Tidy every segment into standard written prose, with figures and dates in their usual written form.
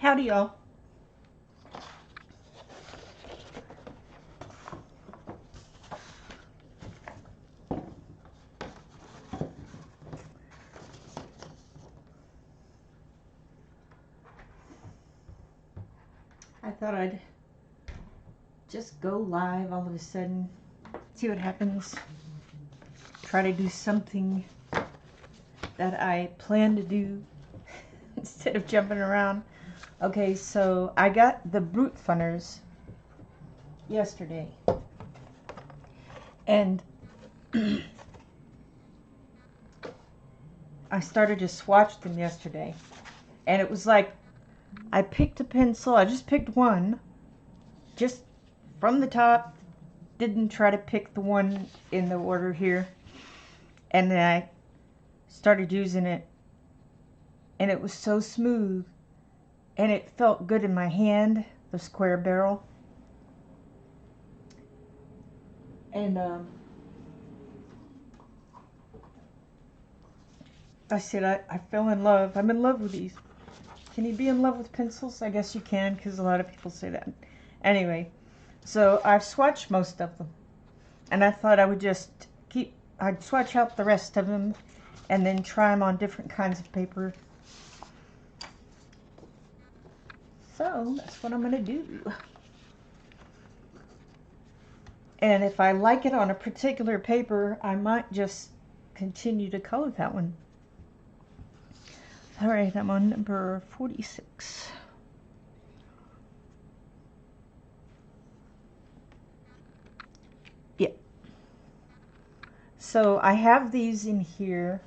Howdy, y'all. I thought I'd just go live all of a sudden, see what happens. Try to do something that I plan to do instead of jumping around. Okay, so I got the Brute Funners yesterday. And I started to swatch them yesterday. And it was like, I picked a pencil, I just picked one, just from the top, didn't try to pick the one in the order here. And then I started using it, and it was so smooth, and it felt good in my hand, the square barrel. And I said, I fell in love. I'm in love with these. Can you be in love with pencils? I guess you can, because a lot of people say that. Anyway, so I've swatched most of them, and I thought I would just I'd swatch out the rest of them and then try them on different kinds of paper. So that's what I'm going to do. And if I like it on a particular paper, I might just continue to color that one. All right, I'm on number 46. Yeah. So I have these in here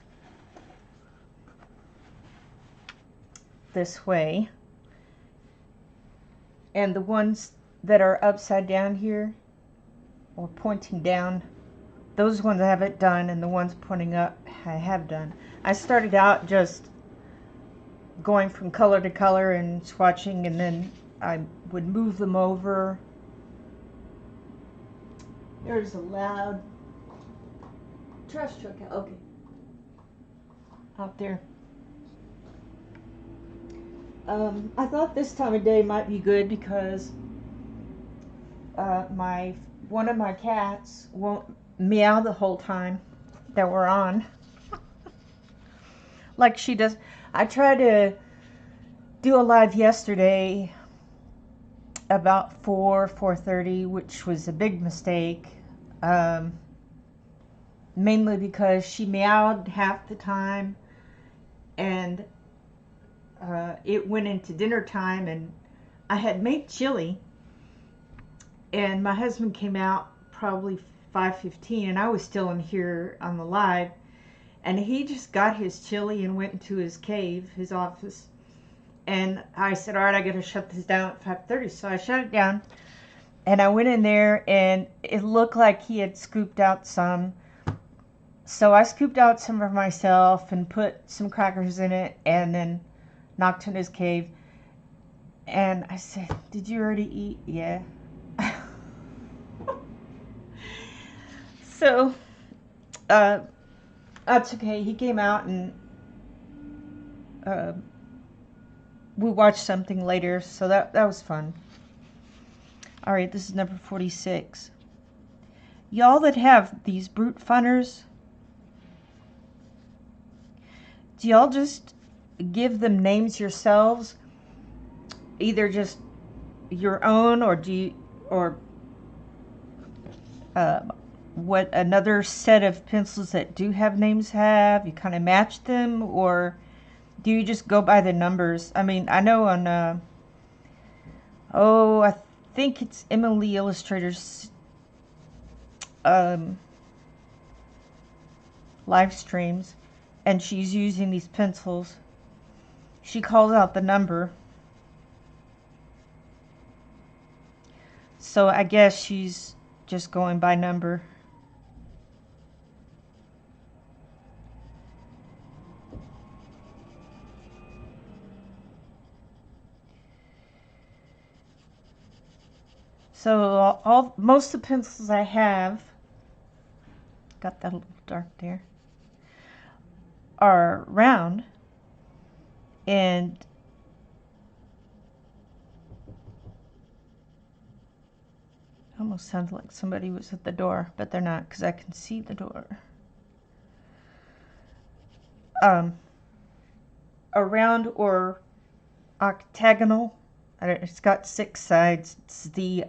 this way. And the ones that are upside down here, or pointing down, those ones I haven't done, and the ones pointing up I have done. I started out just going from color to color and swatching, and then I would move them over. There's a loud trash truck out there. I thought this time of day might be good because one of my cats won't meow the whole time that we're on. Like she does. I tried to do a live yesterday about 4:30, which was a big mistake. Mainly because she meowed half the time, and it went into dinner time, and I had made chili, and my husband came out probably 5:15, and I was still in here on the live, and he just got his chili and went into his cave, his office, and I said, all right, I gotta shut this down at 5:30, so I shut it down, and I went in there, and it looked like he had scooped out some, so I scooped out some for myself and put some crackers in it, and then knocked on his cave, and I said, did you already eat? Yeah. So that's okay. He came out, and we watched something later, so that was fun. All right, this is number 46. Y'all that have these Brute Funners, do y'all just give them names yourselves, either just your own, or do you, or what another set of pencils that do have names have, you kind of match them, or do you just go by the numbers? I mean, I know on I think it's Emily Illustrator's live streams, and she's using these pencils. She calls out the number. So I guess she's just going by number. So most of the pencils I have, got that a little dark there, are round, and Almost sounds like somebody was at the door, but they're not because I can see the door. A round or octagonal. It's got 6 sides. It's the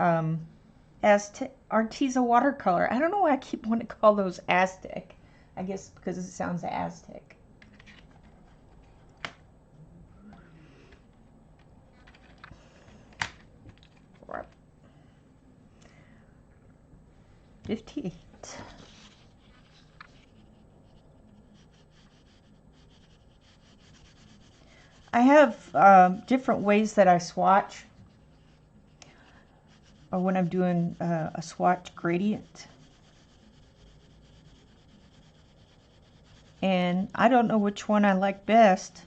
Aztec Arteza watercolor. I don't know why I keep wanting to call those Aztec. I guess because it sounds Aztec. $58. I have different ways that I swatch, or when I'm doing a swatch gradient. And I don't know which one I like best.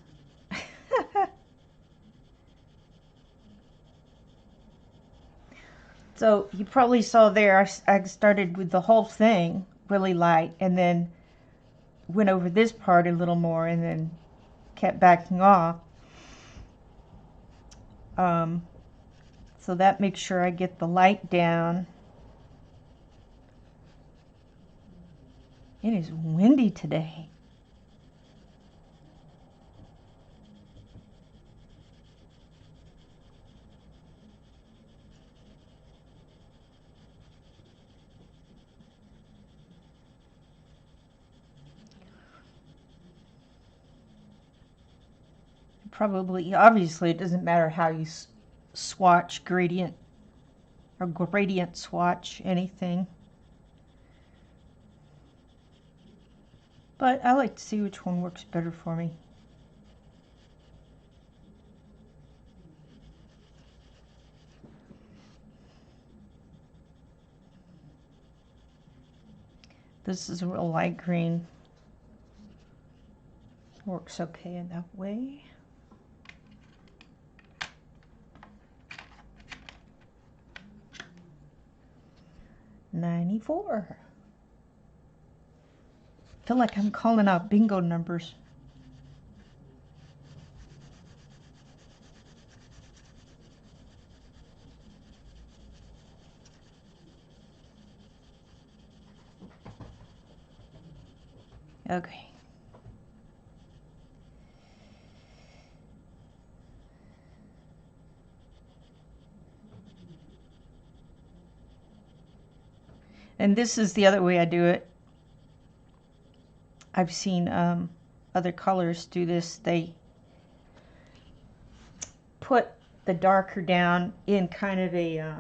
So you probably saw there, I started with the whole thing really light and then went over this part a little more and then kept backing off. So that makes sure I get the light down. It is windy today. Probably, obviously, it doesn't matter how you swatch gradient or gradient swatch anything. But I like to see which one works better for me. This is a real light green. Works okay in that way. $94. I feel like I'm calling out bingo numbers. Okay. And this is the other way I do it. I've seen other colors do this. They put the darker down in kind of a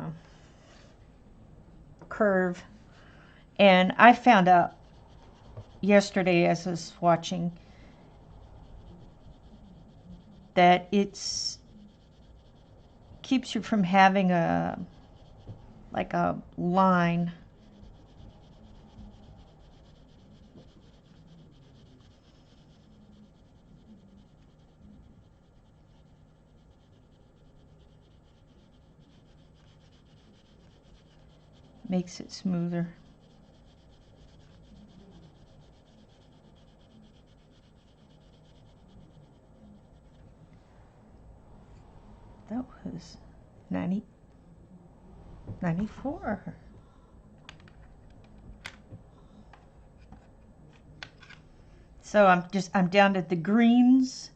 curve. And I found out yesterday as I was watching that it's keeps you from having a like a line. Makes it smoother. That was 94. So I'm down to the greens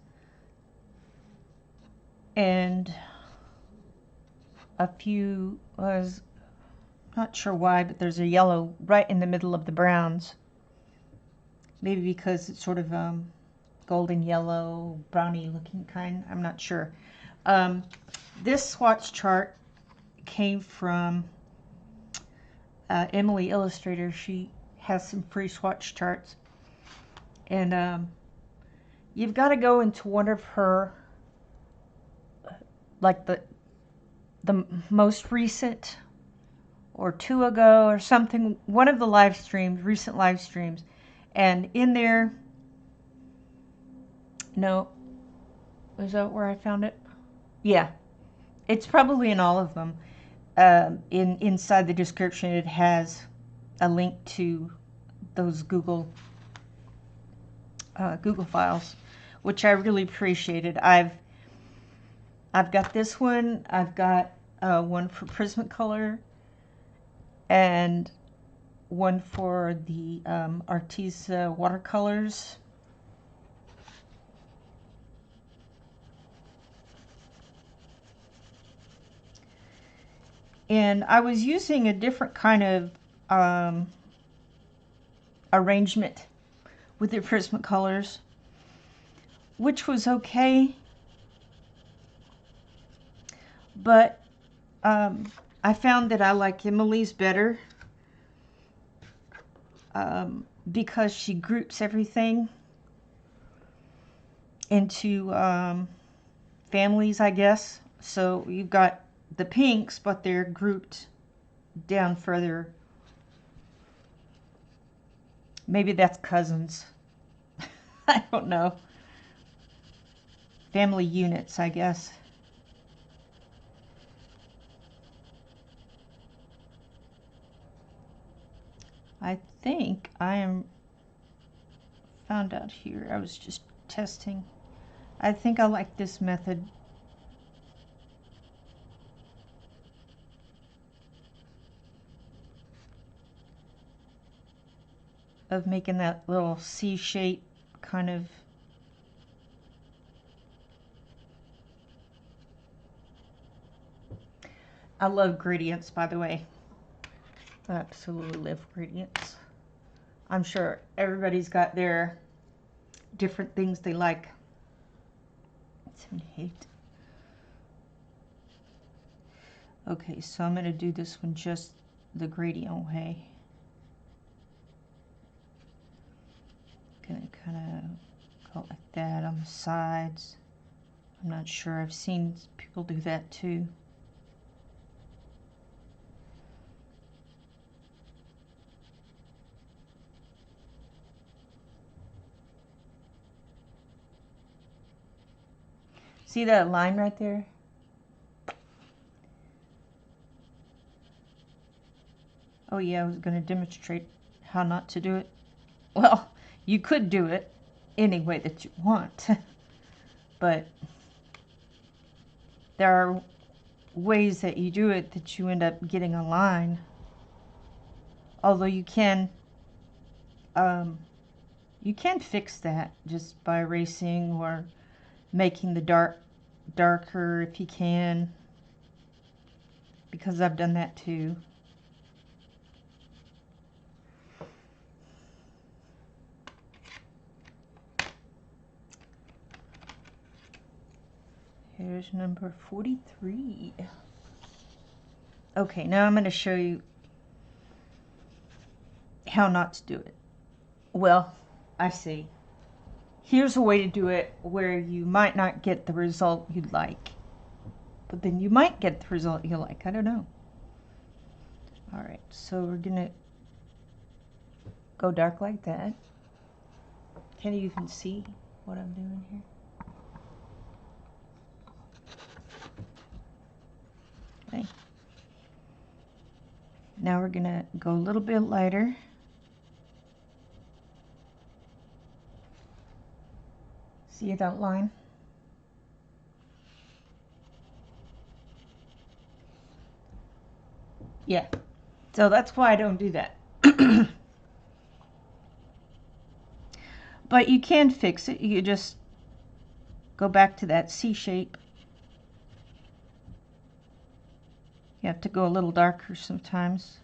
and a few, was not sure why, but there's a yellow right in the middle of the browns. Maybe because it's sort of golden yellow, browny looking kind. I'm not sure. This swatch chart came from Emily Illustrator. She has some free swatch charts. And you've got to go into one of her, like the most recent or 2 ago or something, one of the live streams, recent live streams, and in there, no, is that where I found it? Yeah, it's probably in all of them. Inside the description, it has a link to those Google files, which I really appreciated. I've got this one. I've got one for Prismacolor. and one for the Arteza watercolors. And I was using a different kind of arrangement with the Prismacolors, which was okay, but I found that I like Emily's better because she groups everything into families, I guess. So you've got the pinks, but they're grouped down further. Maybe that's cousins. I don't know. Family units, I guess. I think I am found out here. I was just testing. I think I like this method. Of making that little C shape kind of. I love gradients, by the way. I absolutely love gradients. I'm sure everybody's got their different things they like. 78. Okay, so I'm going to do this one just the gradient way. Gonna kind of go like that on the sides. I'm not sure. I've seen people do that too. See that line right there? Oh yeah, I was going to demonstrate how not to do it. Well, you could do it any way that you want, but there are ways that you do it that you end up getting a line. Although you can fix that just by erasing or making the darker if you can, because I've done that too. Here's number 43. Okay, now I'm going to show you how not to do it. Well, I see. Here's a way to do it where you might not get the result you'd like, but then you might get the result you like. I don't know. All right, so we're going to go dark like that. Can you even see what I'm doing here? Okay. Now we're going to go a little bit lighter. See that line? Yeah. So that's why I don't do that. But you can fix it. You just go back to that C shape. You have to go a little darker sometimes.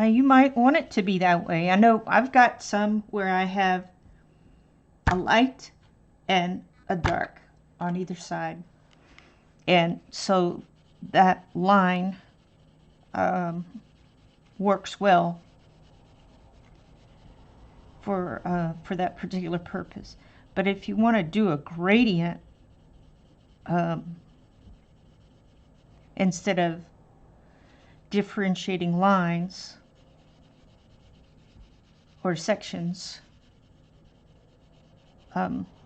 You might want it to be that way. I know I've got some where I have a light and a dark on either side. And so that line works well for that particular purpose. But if you want to do a gradient, instead of differentiating lines or sections,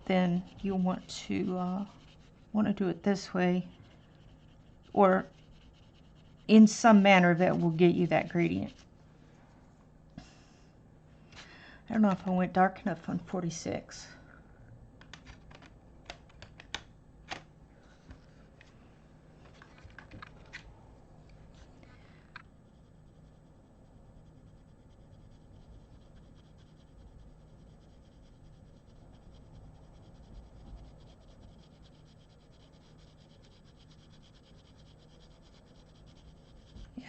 then you want to do it this way, or in some manner that will get you that gradient. I don't know if I went dark enough on 46.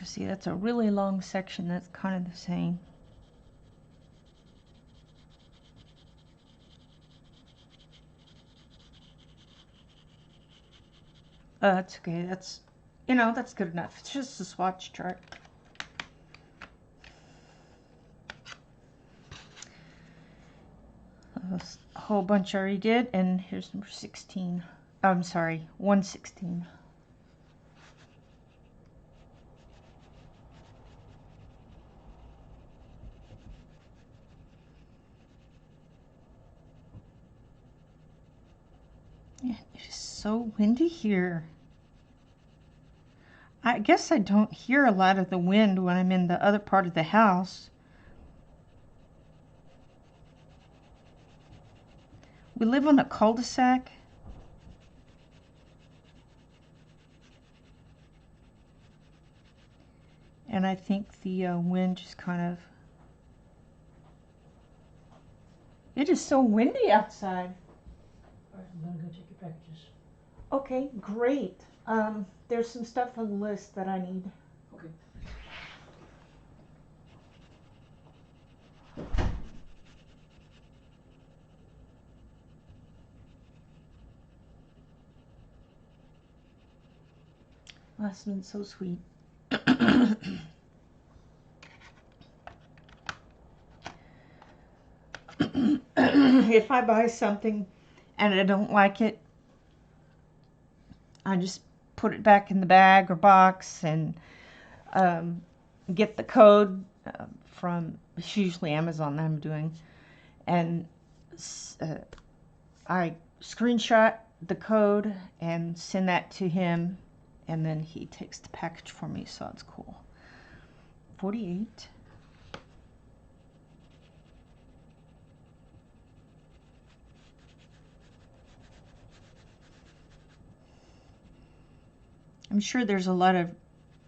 Because see, that's a really long section that's kind of the same. That's okay. That's, you know, that's good enough. It's just a swatch chart. A whole bunch I already did, and here's number 16. I'm sorry, 116. Yeah, it is so windy here. I guess I don't hear a lot of the wind when I'm in the other part of the house. We live on a cul-de-sac. And I think the wind just kind of... It is so windy outside. All right, I'm gonna go take your packages. Okay, great. There's some stuff on the list that I need. Okay. Last one's so sweet. If I buy something and I don't like it, I just put it back in the bag or box and get the code from, it's usually Amazon that I'm doing, and I screenshot the code and send that to him, and then he takes the package for me, so it's cool. 48. I'm sure there's a lot of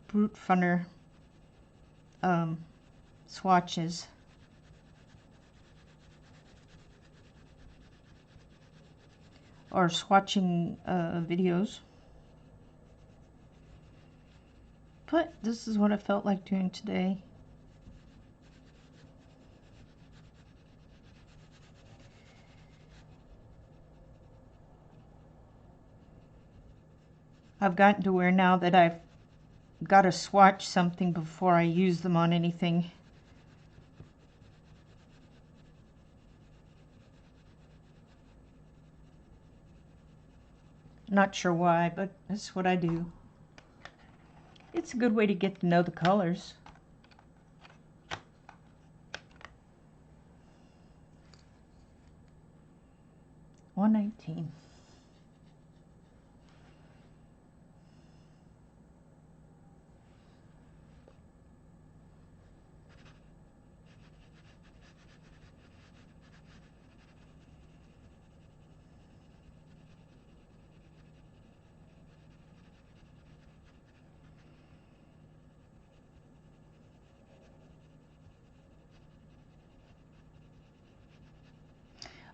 brute funner swatches. Or swatching videos. But this is what I felt like doing today. I've gotten to where now that I've got to swatch something before I use them on anything. Not sure why, but that's what I do. It's a good way to get to know the colors. $119.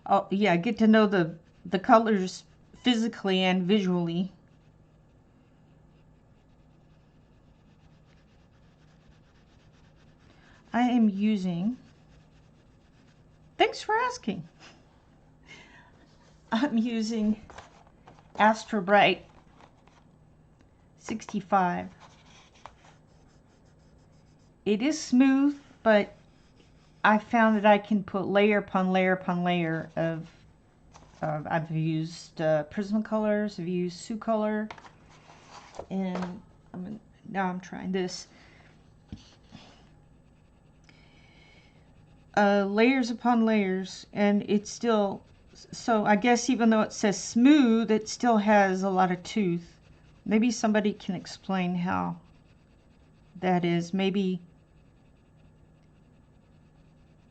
Oh yeah, get to know the colors physically and visually. I am using, thanks for asking. I'm using Astro Bright 65. It is smooth, but I found that I can put layer upon layer upon layer of I've used Prismacolors, I've used Sioux Color, and now I'm trying this. Layers upon layers, and it's still, so I guess even though it says smooth, it still has a lot of tooth. Maybe somebody can explain how that is. Maybe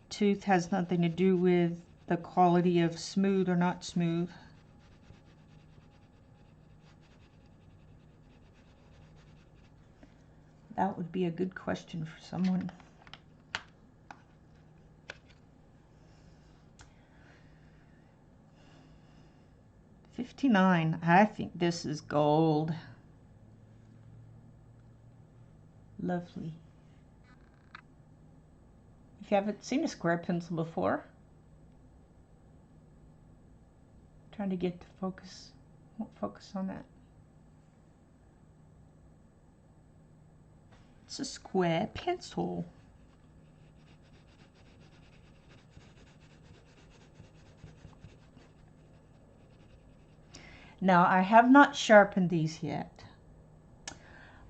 tooth has nothing to do with the quality of smooth or not smooth. That would be a good question for someone. $59. I think this is gold. Lovely. If you haven't seen a square pencil before, trying to get to focus, won't focus on that. It's a square pencil. Now, I have not sharpened these yet.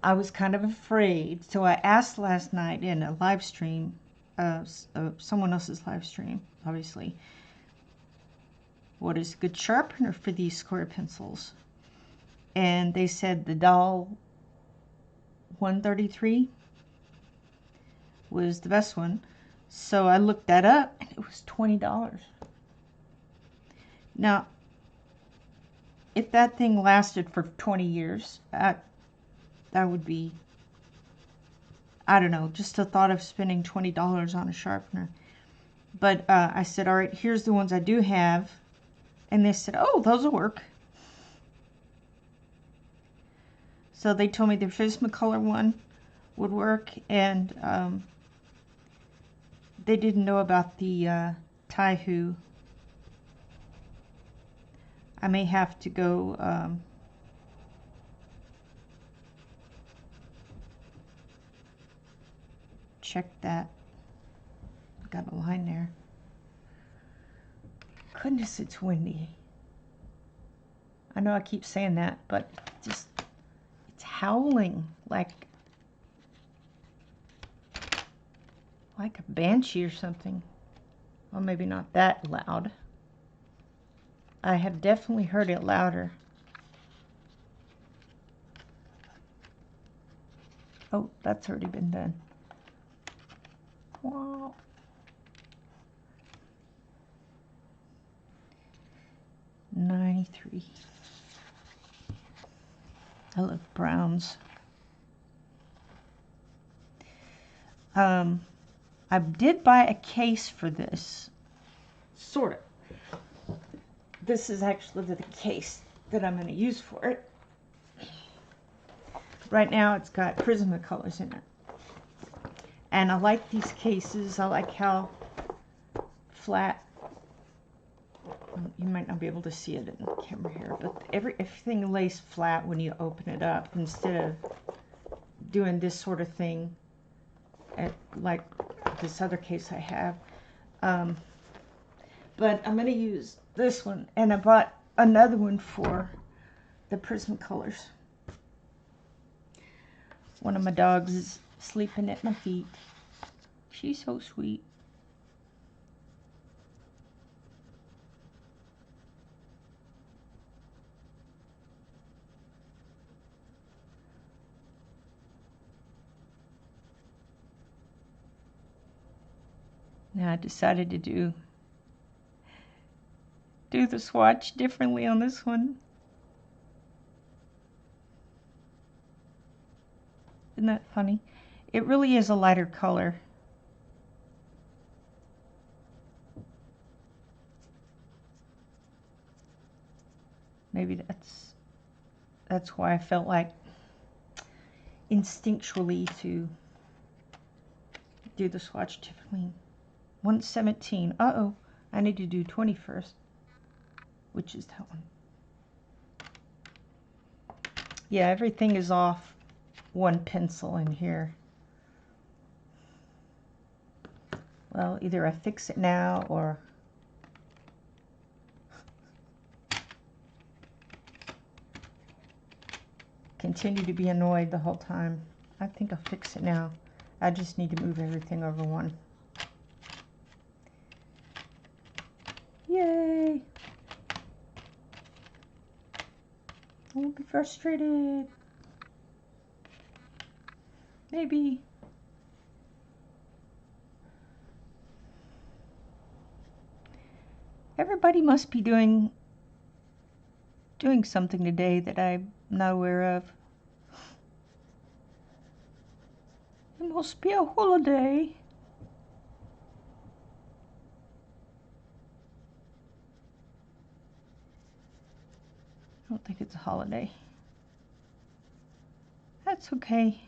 I was kind of afraid, so I asked last night in a live stream, someone else's live stream, obviously, what is a good sharpener for these square pencils? And they said the Doll 133 was the best one. So I looked that up, and it was $20. Now, if that thing lasted for 20 years, that would be, I don't know, just the thought of spending $20 on a sharpener. But I said, all right, here's the ones I do have. And they said, oh, those will work. So they told me the Prismacolor one would work, and they didn't know about the Taihu. I may have to go check that. Got a line there. Goodness, it's windy. I know I keep saying that, but just it's howling like a banshee or something. Well, maybe not that loud. I have definitely heard it louder. Oh, that's already been done. Wow. $93. I love browns. I did buy a case for this. Sort of. This is actually the case that I'm going to use for it. Right now it's got Prismacolors in it. And I like these cases. I like how flat. You might not be able to see it in the camera here, but everything lays flat when you open it up instead of doing this sort of thing like this other case I have. But I'm going to use this one, and I bought another one for the Prismacolors. One of my dogs is sleeping at my feet. She's so sweet. Now I decided to do the swatch differently on this one. Isn't that funny? It really is a lighter color. Maybe that's why I felt like instinctually to do the swatch differently. 117. Uh-oh. I need to do 20 first. Which is that one? Yeah, everything is off one pencil in here. Well, either I fix it now or continue to be annoyed the whole time. I think I'll fix it now. I just need to move everything over one. Yay! I won't be frustrated. Maybe. Everybody must be doing something today that I'm not aware of. It must be a holiday. I don't think it's a holiday. That's okay.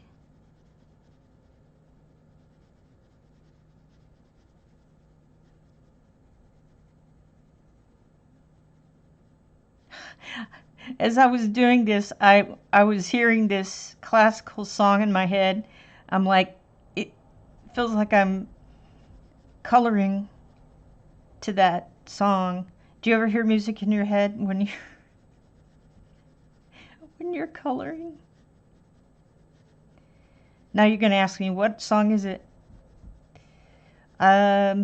As I was doing this, I was hearing this classical song in my head. I'm like, it feels like I'm coloring to that song. Do you ever hear music in your head when you're coloring? Now you're going to ask me, what song is it? I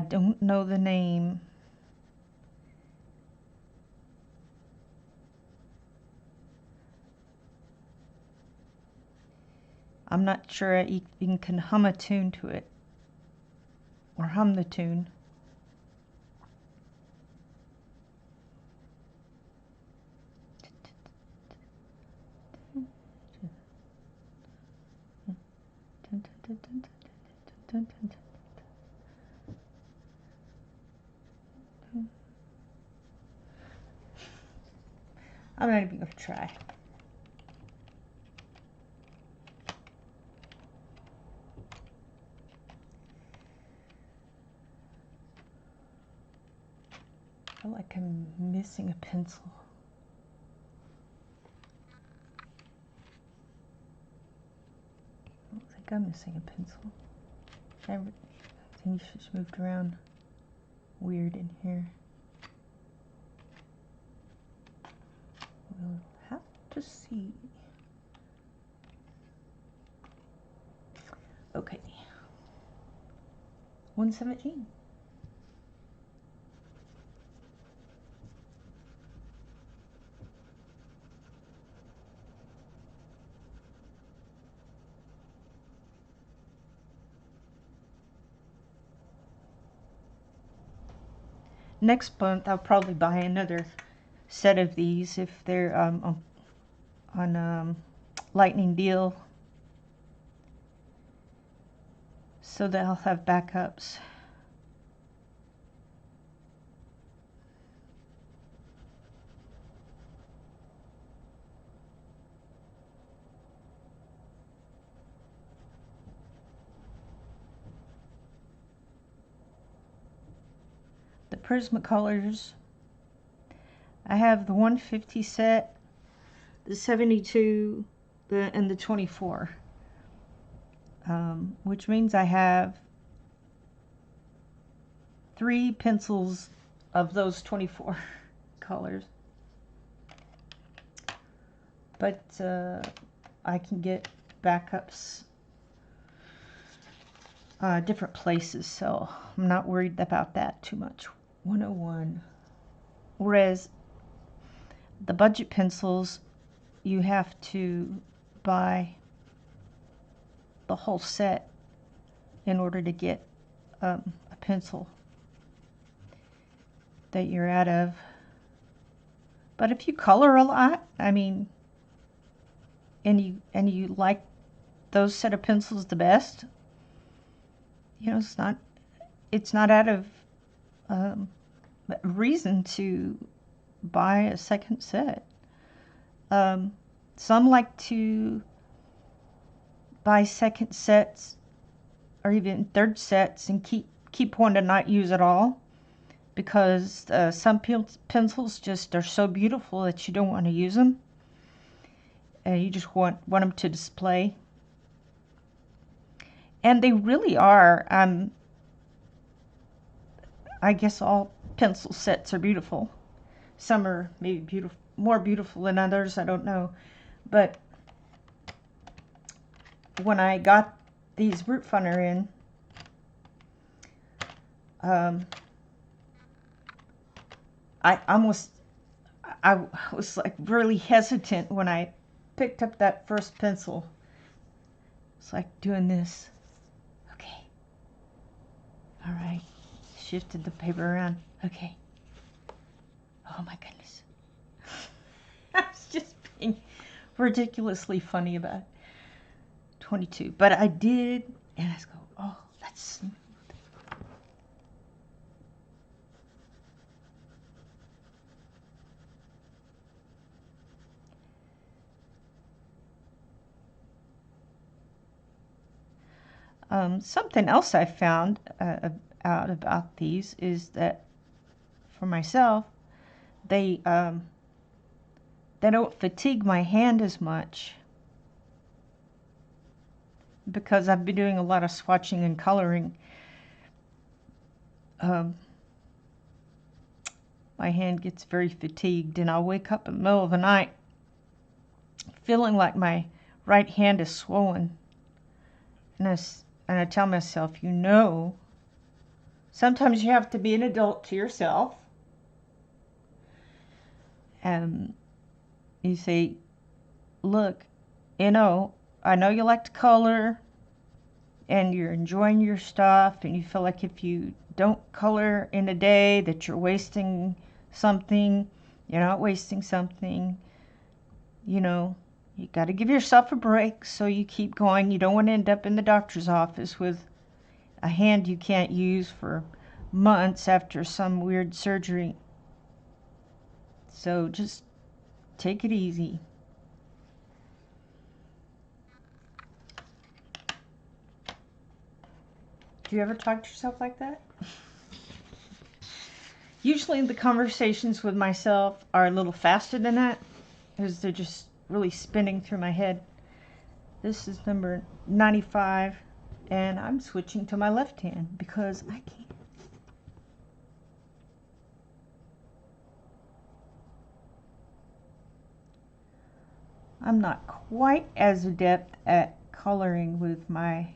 don't know the name. I'm not sure you can hum a tune to it. Or hum the tune. I'm not even going to try. I feel like I'm missing a pencil. I don't think I'm missing a pencil. Everything's just moved around weird in here. We'll have to see. Okay. 117. Next month I'll probably buy another set of these if they're on lightning deal, so that I'll have backups. The Prismacolors, I have the 150 set, the 72, and the 24, which means I have 3 pencils of those 24 colors. But I can get backups different places, so I'm not worried about that too much. 101. Whereas the budget pencils, you have to buy the whole set in order to get a pencil that you're out of. But if you color a lot, I mean, and you like those set of pencils the best, you know, it's not out of reason to buy a second set. Some like to buy second sets or even third sets and keep one to not use at all, because some pencils just are so beautiful that you don't want to use them. You just want them to display. And they really are. I guess all pencil sets are beautiful. Some are maybe more beautiful than others, I don't know. But when I got these root funner in, I was like really hesitant when I picked up that first pencil. It's like doing this. Okay. All right. Shifted the paper around. Okay. Oh my goodness. I was just being ridiculously funny about 22. But I did, and I was going, oh, that's smooth. Something else I found out about these is that for myself, they they don't fatigue my hand as much because I've been doing a lot of swatching and coloring. My hand gets very fatigued, and I'll wake up in the middle of the night feeling like my right hand is swollen. And I tell myself, you know, sometimes you have to be an adult to yourself. And you say, look, you know, I know you like to color and you're enjoying your stuff, and you feel like if you don't color in a day that you're wasting something. You're not wasting something. You know, you got to give yourself a break, so you keep going. You don't want to end up in the doctor's office with a hand you can't use for months after some weird surgery. So just take it easy. Do you ever talk to yourself like that? Usually the conversations with myself are a little faster than that, because they're just really spinning through my head. This is number 95, and I'm switching to my left hand because I can't. I'm not quite as adept at coloring with my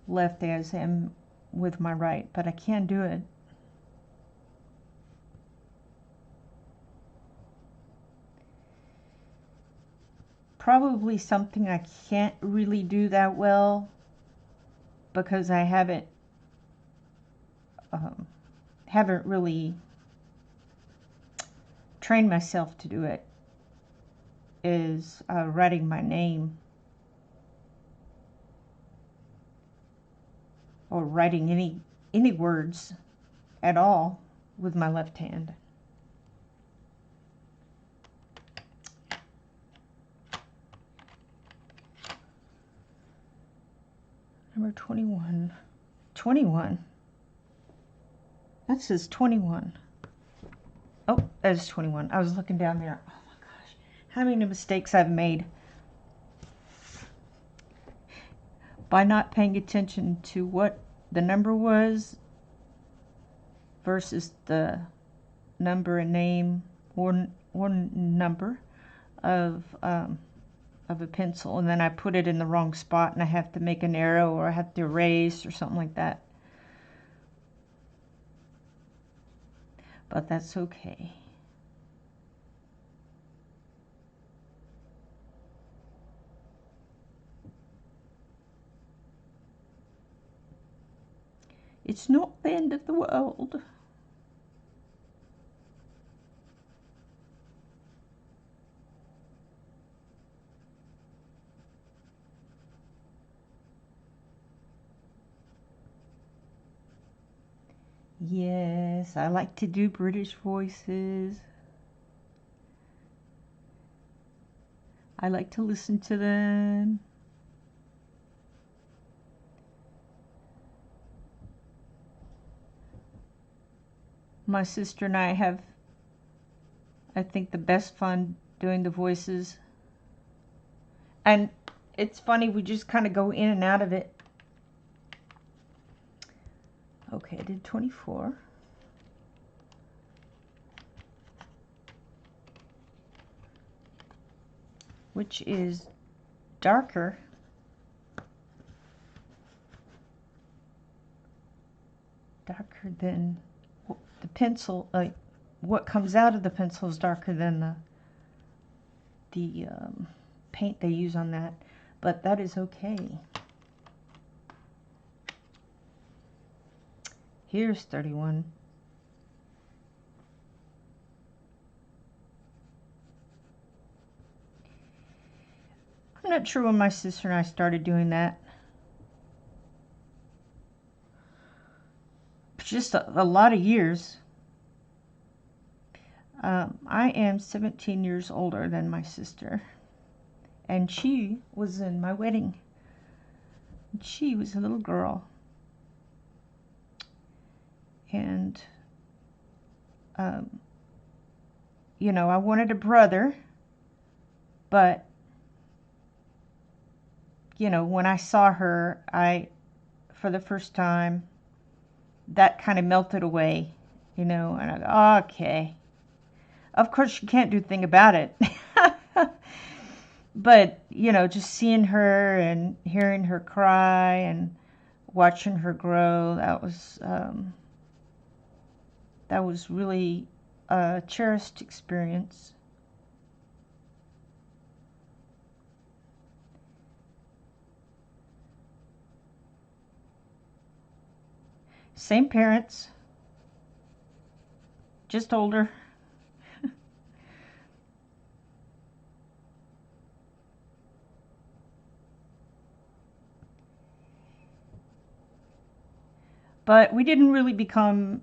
left as I am with my right, but I can do it. Probably something I can't really do that well because I haven't really trained myself to do it, is writing my name or writing any words at all with my left hand. Number 21. 21. That says 21. Oh, that is 21. I was looking down there. Oh my gosh. How many mistakes I've made by not paying attention to what the number was versus the number and name or number of a pencil, and then I put it in the wrong spot and I have to make an arrow or I have to erase or something like that. But that's okay. It's not the end of the world. Yes, I like to do British voices. I like to listen to them. My sister and I have, I think, the best fun doing the voices. And it's funny, we just kind of go in and out of it. Okay, I did 24. Which is darker than the pencil. Like what comes out of the pencil is darker than the paint they use on that, but that is okay. Here's 31. I'm not sure when my sister and I started doing that. Just a lot of years. I am 17 years older than my sister, and she was in my wedding. She was a little girl, and you know, I wanted a brother, but, you know, when I saw her, for the first time, that kind of melted away, you know, and I go, okay. Of course, you can't do a thing about it. But, you know, just seeing her and hearing her cry and watching her grow, that was really a cherished experience. Same parents, just older. But we didn't really become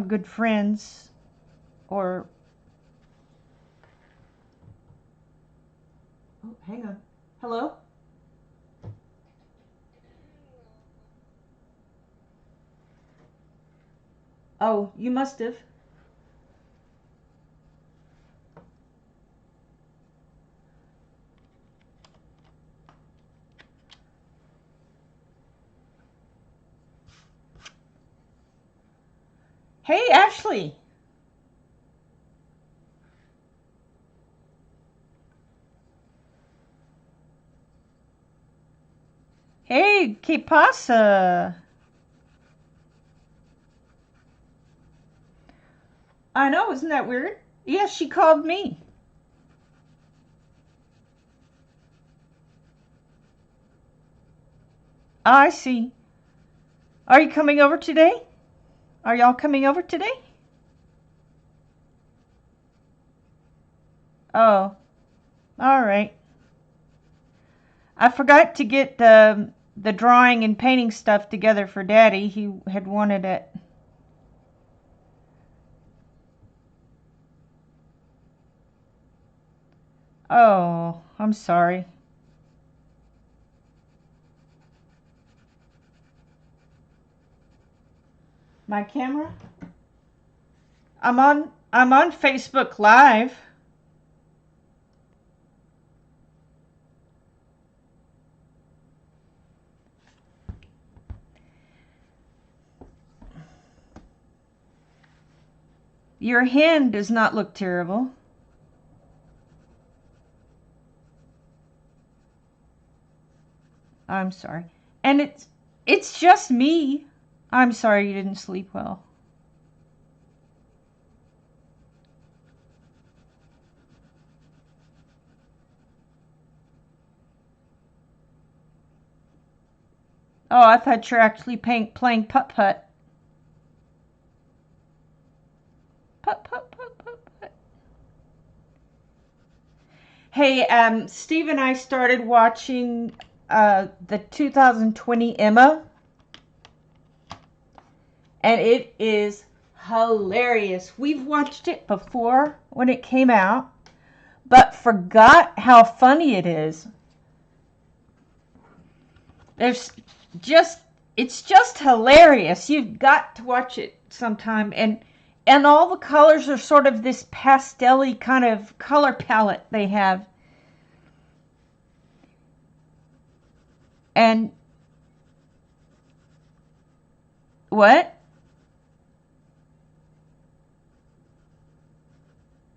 good friends or oh, hang on. Hello? Oh, you must have. Hey, Ashley. Hey, que pasa? I know, isn't that weird? Yeah, she called me. I see. Are you coming over today? Are y'all coming over today? Oh, all right. I forgot to get the drawing and painting stuff together for Daddy. He had wanted it. Oh, I'm sorry. My camera? I'm on Facebook Live. Your hand does not look terrible. I'm sorry. And it's just me. I'm sorry you didn't sleep well. Oh, I thought you were actually playing putt-putt. Putt-putt-putt-putt-putt. Hey, Steve and I started watching the 2020 Emma, and it is hilarious. We've watched it before when it came out, but forgot how funny it is. There's just it's just hilarious. You've got to watch it sometime, and all the colors are sort of this pastel-y kind of color palette they have. And what?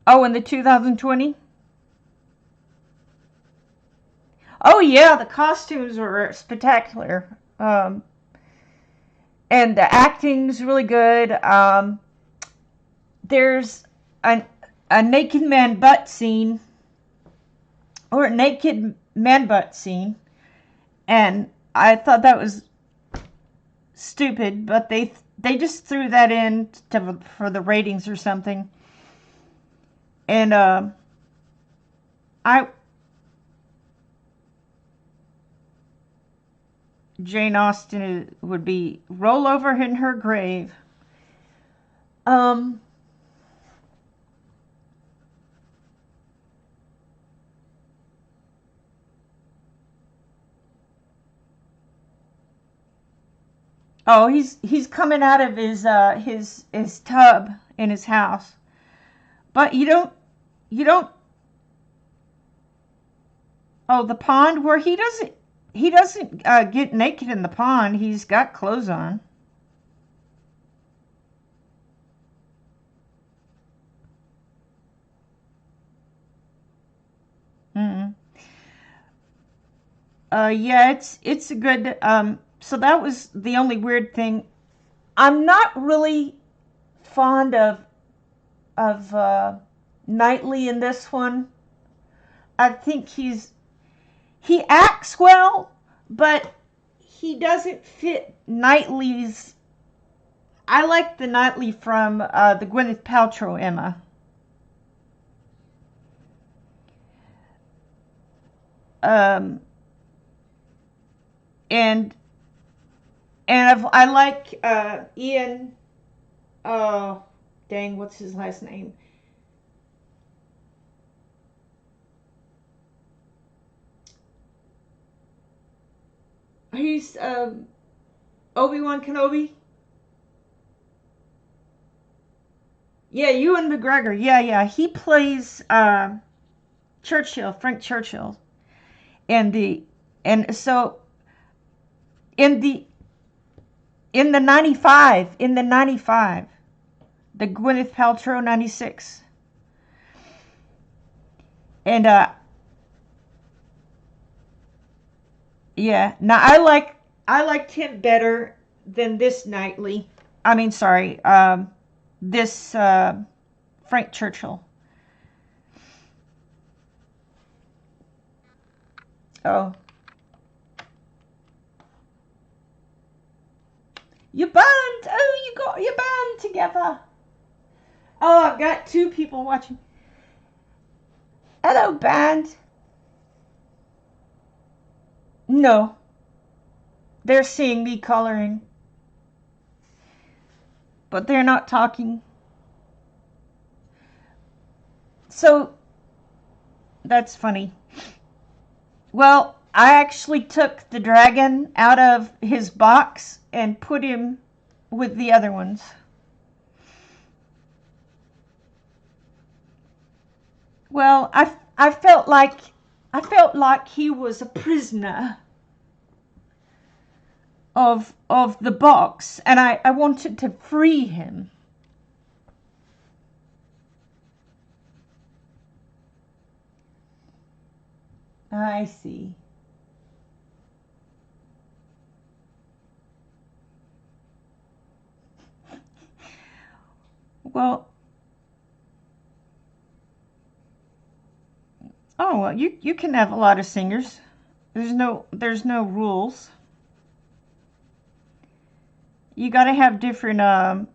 Oh, in the 2020? Oh yeah, the costumes were spectacular. And the acting's really good. There's a naked man butt scene, or a naked man butt scene, and I thought that was stupid, but they just threw that in for the ratings or something. And I Jane Austen would be roll over in her grave. Um, Oh, he's coming out of his tub in his house. But you don't. Oh, the pond where he doesn't get naked in the pond. He's got clothes on. Mm. Yeah, it's a good. So that was the only weird thing. I'm not really fond of Knightley in this one. I think he acts well, but he doesn't fit Knightley's. I like the Knightley from the Gwyneth Paltrow Emma. Um, and I like Ian. Oh, dang, what's his last name? He's Obi-Wan Kenobi. Yeah, Ewan McGregor. Yeah, yeah. He plays Churchill, Frank Churchill, and the and so in the in the 95, the Gwyneth Paltrow 96, and yeah. Now I liked him better than this Knightley. I mean, sorry, this Frank Churchill. Oh, you band! Oh, you got your band together. Oh, I've got two people watching. Hello, band. No, they're seeing me coloring, but they're not talking. So that's funny. Well, I actually took the dragon out of his box and put him with the other ones. Well, I felt like he was a prisoner of the box, and I wanted to free him. I see. Well, oh well, you can have a lot of singers. There's no rules. You got to have different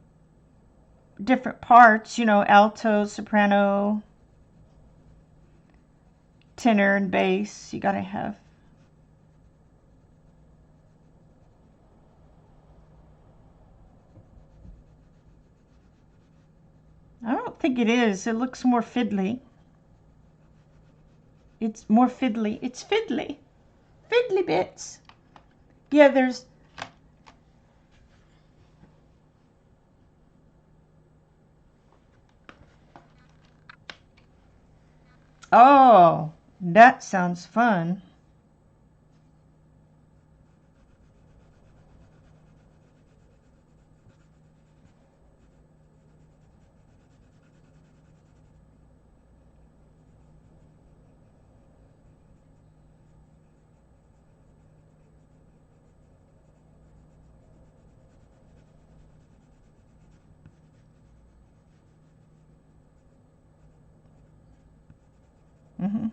parts. Alto, soprano, tenor, and bass. You got to have. I don't think it is. It looks more fiddly. It's more fiddly. It's fiddly. Fiddly bits. Yeah, there's. Oh, that sounds fun. Hmm.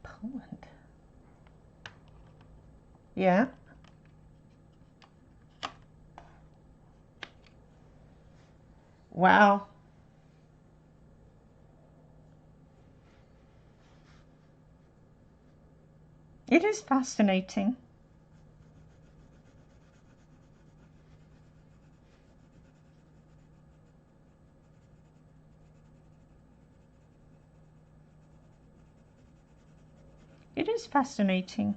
Poland. Yeah. Wow. It is fascinating. It is fascinating.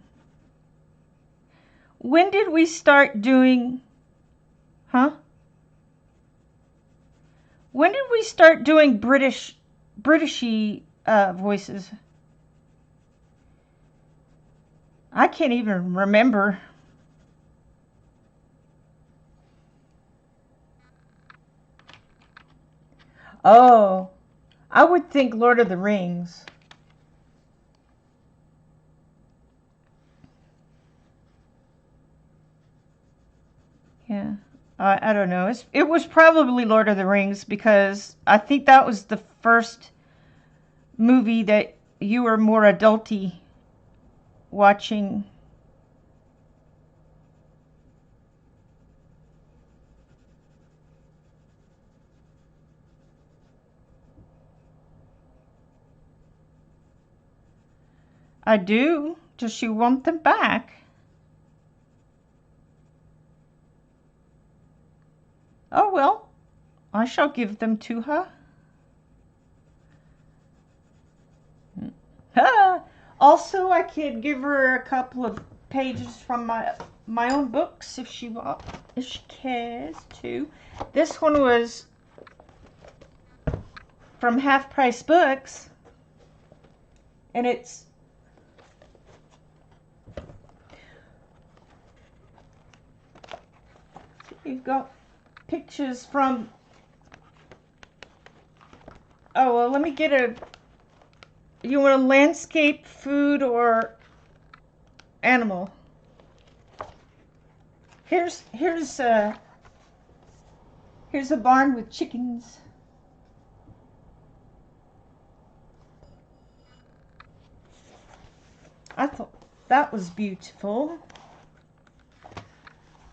When did we start doing, When did we start doing Britishy voices? I can't even remember. Oh, I would think Lord of the Rings. Yeah, I don't know. It was probably Lord of the Rings because I think that was the first movie that you were more adulty watching. I do. Does she want them back? Oh well, I shall give them to her. Also, I could give her a couple of pages from my own books if she cares to. This one was from Half Price Books, and you've got pictures from. Oh well, let me get a. You want a landscape, food, or animal? Here's a barn with chickens. I thought that was beautiful.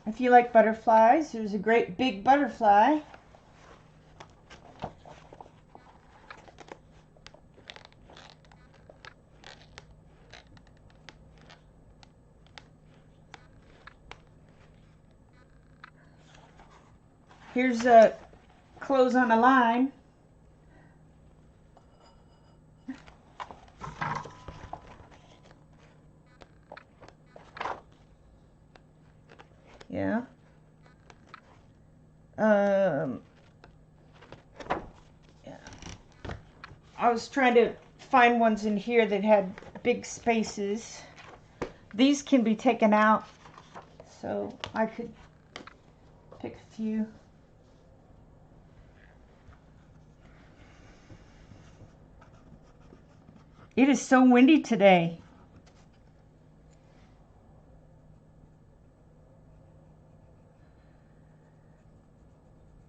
If you like butterflies, there's a great big butterfly. Here's a clothes on a line. Yeah. Yeah. I was trying to find ones in here that had big spaces. These can be taken out, so I could pick a few. It is so windy today.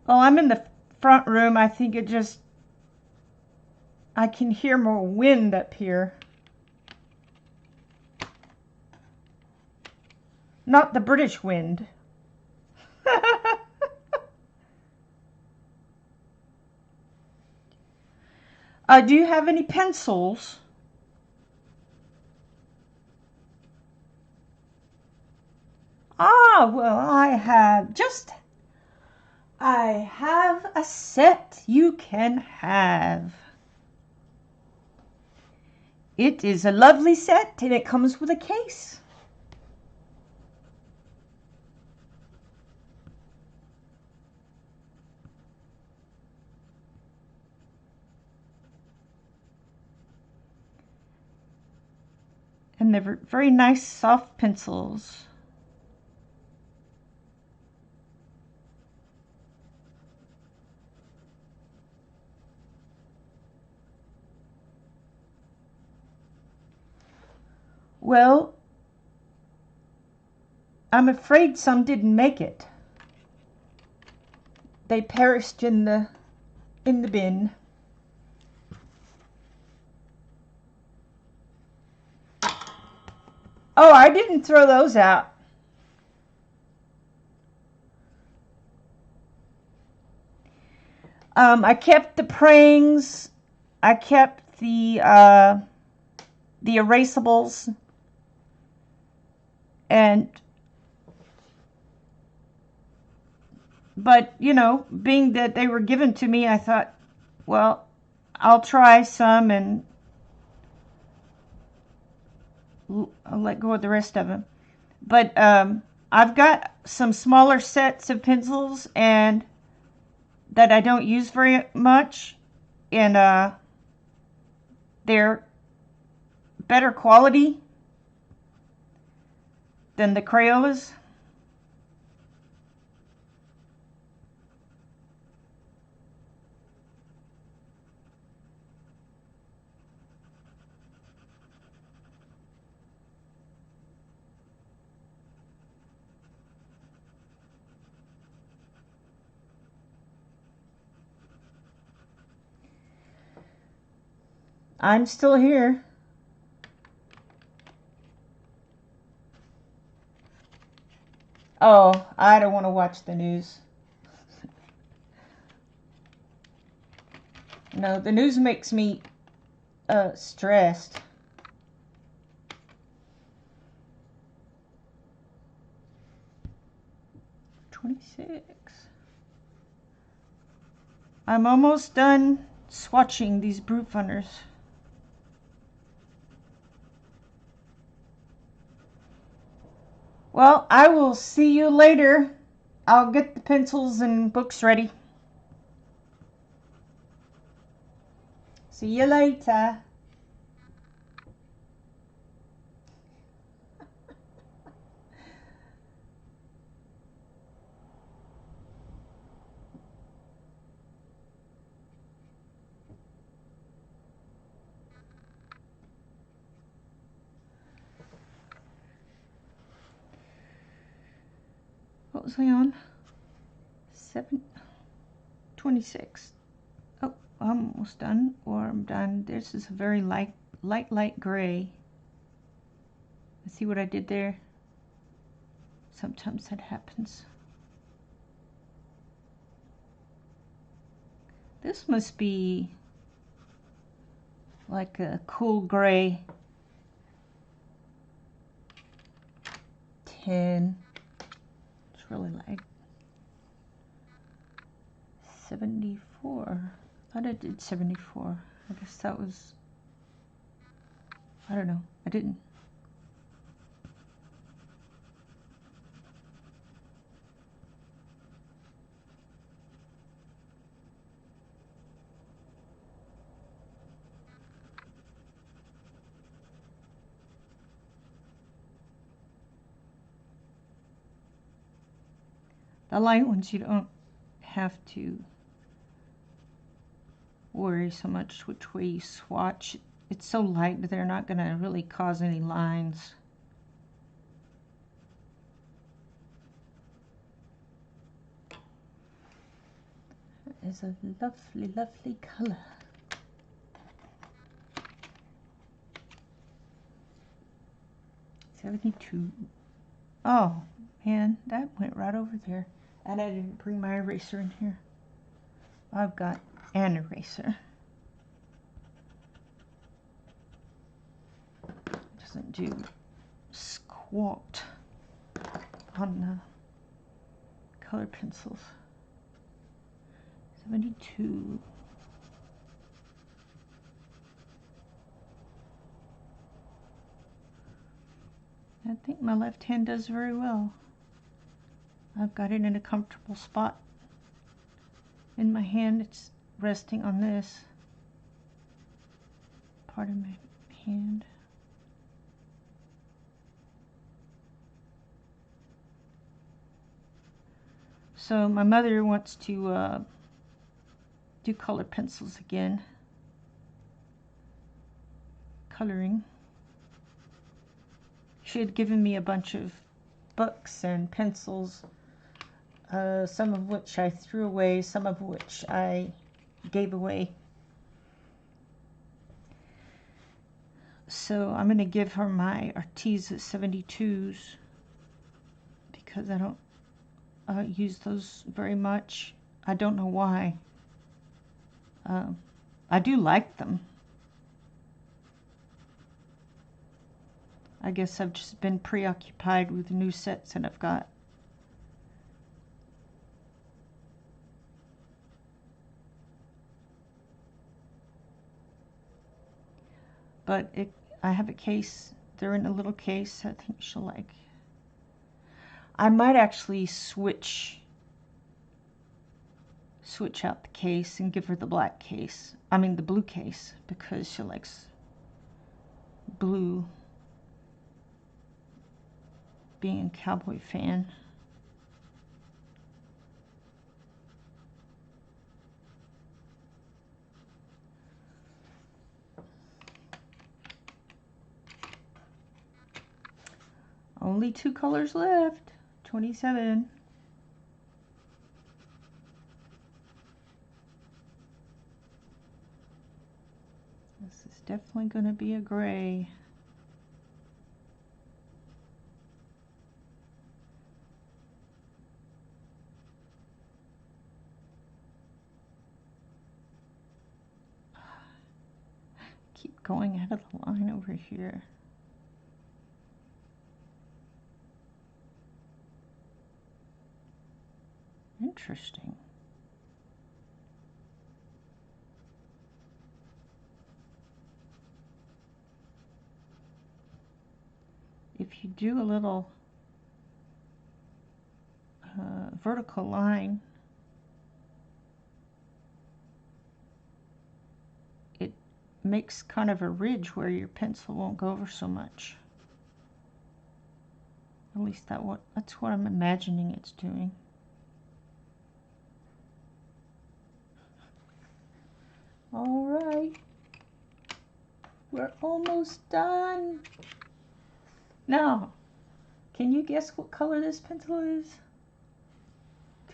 Oh, I'm in the front room. I think I can hear more wind up here. Not the British wind. Do you have any pencils? Ah, well, I have a set you can have. It is a lovely set and it comes with a case. And they're very nice soft pencils. Well, I'm afraid some didn't make it. They perished in the bin. Oh, I didn't throw those out. I kept the prayings. I kept the erasables. But, you know, being that they were given to me, I thought, well, I'll try some and let go of the rest of them. But I've got some smaller sets of pencils and that I don't use very much, and they're better quality than the Crayolas. I'm still here. Oh, I don't want to watch the news. No, the news makes me stressed. I'm almost done swatching these brute funders. Well, I will see you later. I'll get the pencils and books ready. See you later. What was I on? 26. Oh, I'm almost done, or I'm done. This is a very light gray. See what I did there? Sometimes that happens. This must be like a cool gray. 10. It's really light. 74. I thought I did 74. I guess that was, I don't know. I didn't. The light ones, you don't have to worry so much which way you swatch. It's so light that they're not going to really cause any lines. That is a lovely, lovely color. $72. Oh, man, that went right over there. And I didn't bring my eraser in here. I've got an eraser. Doesn't do squat on the color pencils. 72. I think my left hand does very well. I've got it in a comfortable spot in my hand. It's resting on this part of my hand. So my mother wants to do color pencils again. Coloring. She had given me a bunch of books and pencils, some of which I threw away, some of which I gave away. So I'm going to give her my Arteza 72s because I don't use those very much. I don't know why. I do like them. I guess I've just been preoccupied with the new sets that I've got. But I have a case they're in a little case. I think she'll like. I might actually switch out the case and give her the black case. I mean the blue case, because she likes blue, being a cowboy fan. Only 2 colors left. 27. This is definitely going to be a gray. Keep going out of the line over here. Interesting. If you do a little vertical line, it makes kind of a ridge where your pencil won't go over so much. At least that's what I'm imagining it's doing. All right, we're almost done. Now, can you guess what color this pencil is?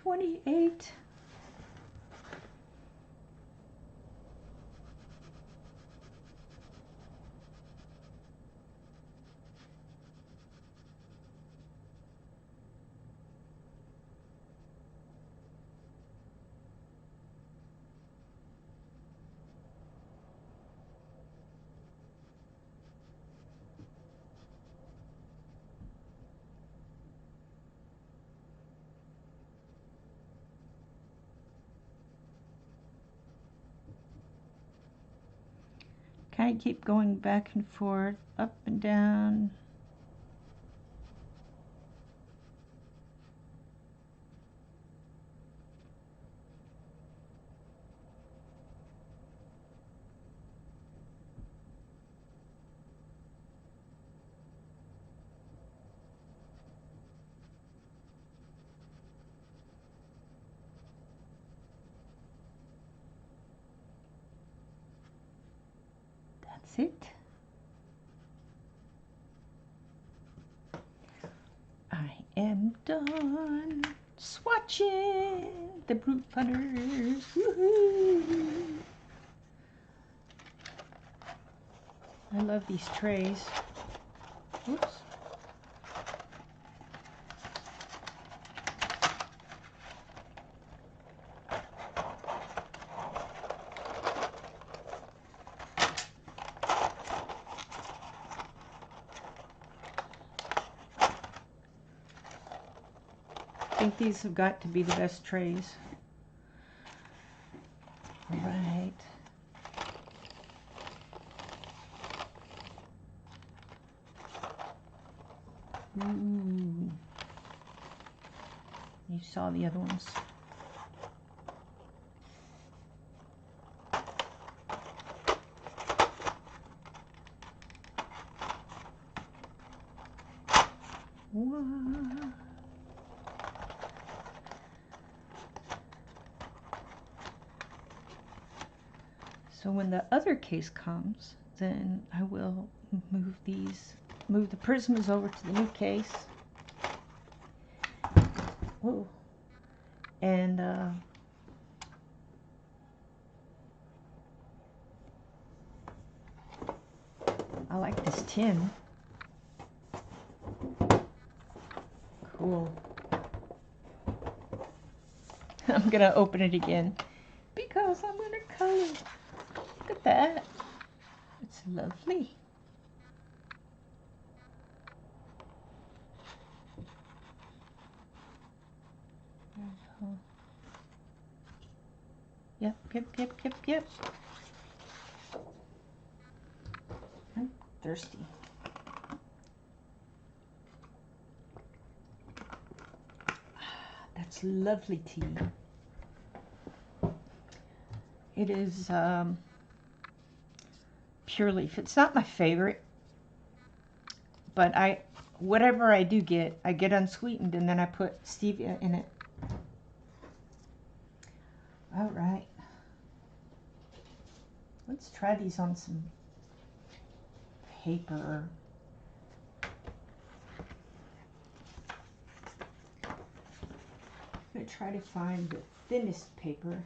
28. Kind of keep going back and forth, up and down. That's it. I am done swatching the brute funners. Woohoo! I love these trays. Oops. I think these have got to be the best trays. All right. Ooh. You saw the other ones. Wow. So when the other case comes, then I will move the prisms over to the new case. Whoa. And I like this tin. Cool. I'm gonna open it again because I'm gonna color. Look at that. It's lovely. Yep. I'm thirsty. It's lovely tea. It is pure leaf. It's not my favorite, but whatever I do get, I get unsweetened, and then I put stevia in it. All right. Let's try these on some paper. I'm going to try to find the thinnest paper.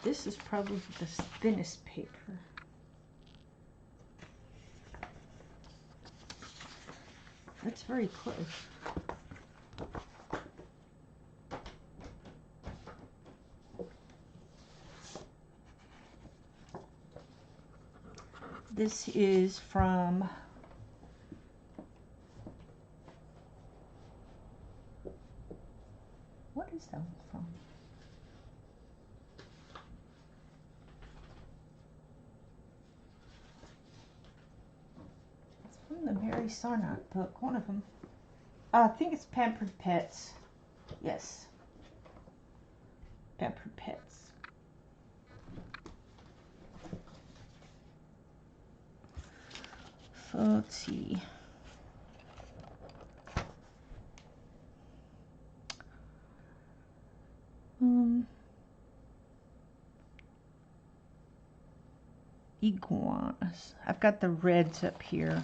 This is probably the thinnest paper. That's very close. This is from what is that one from? It's from the Mary Sarnat book, one of them. I think it's Pampered Pets. Yes. Pampered Pets. So let's see. Iguanas. I've got the reds up here.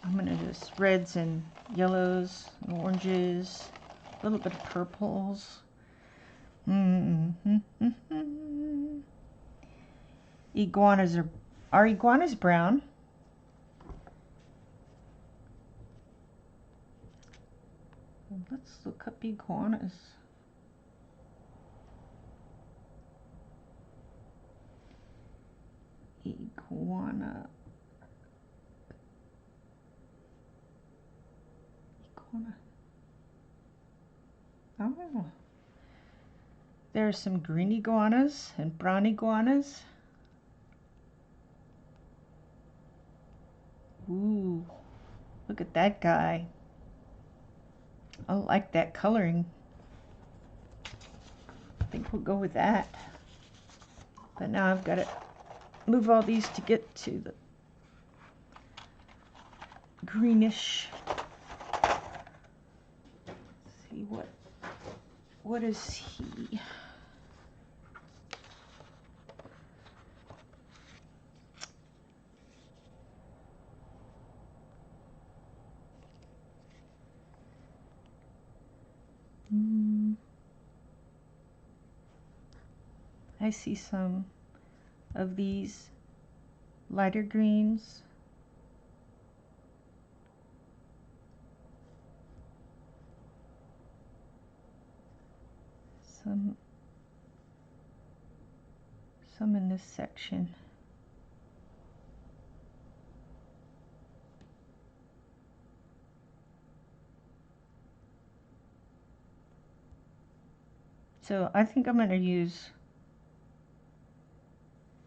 I'm going to just reds and yellows and oranges, a little bit of purples. Iguanas are iguanas brown? Let's look up iguanas. Iguana. Oh. There are some green iguanas and brown iguanas. Ooh, look at that guy. I like that coloring. I think we'll go with that. But now I've got to move all these to get to the greenish. Let's see what is he? I see some of these lighter greens. Some in this section. So I think I'm going to use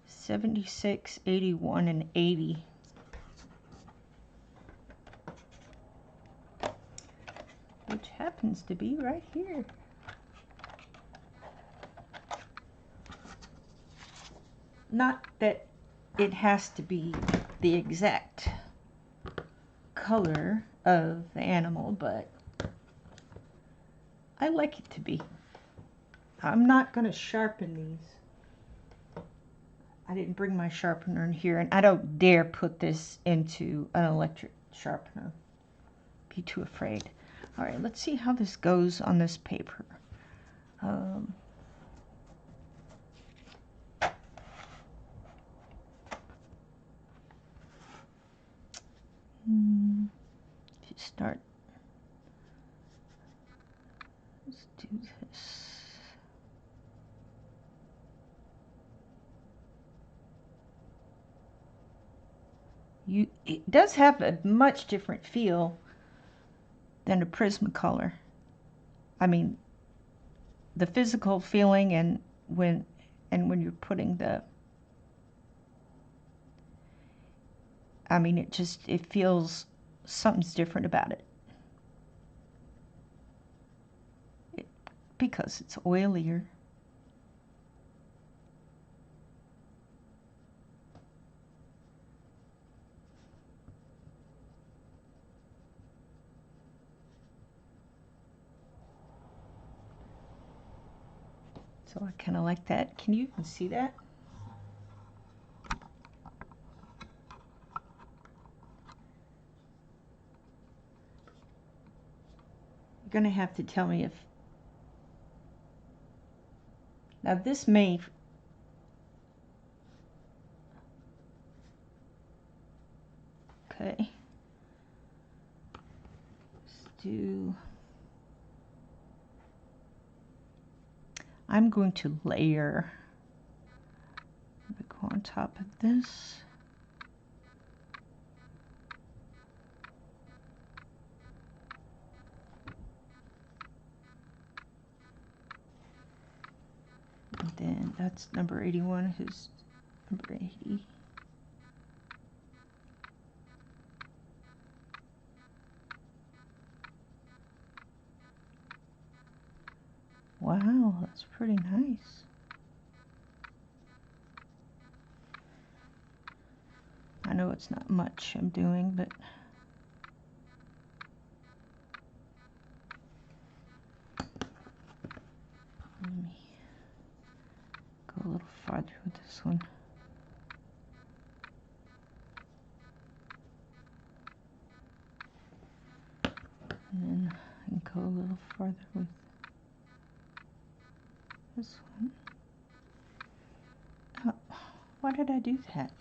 76, 81, and 80. Which happens to be right here. Not that it has to be the exact color of the animal, but I like it to be. I'm not going to sharpen these. I didn't bring my sharpener in here, and I don't dare put this into an electric sharpener. Be too afraid. All right, let's see how this goes on this paper. Just start. Let's do this. It does have a much different feel than a Prismacolor. I mean, the physical feeling and when you're putting the, I mean, it feels, something's different about it. because it's oilier. So I kind of like that. Can you even see that? You're going to have to tell me if... Now this may... Okay. Let's do... I'm going to layer. I'm going to go on top of this. And then that's number 81, who's number 80. Wow, that's pretty nice. I know it's not much I'm doing, but let me go a little farther with this one. And then I can go a little farther with this one. Oh, why did I do that?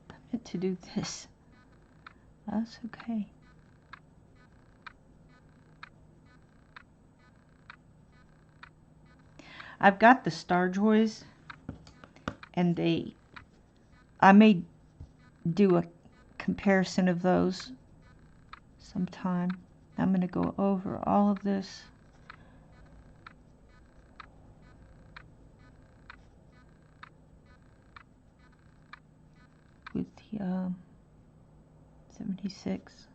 I meant to do this. That's okay. I've got the Star Joys, and I may do a comparison of those sometime. I'm going to go over all of this. With the 76.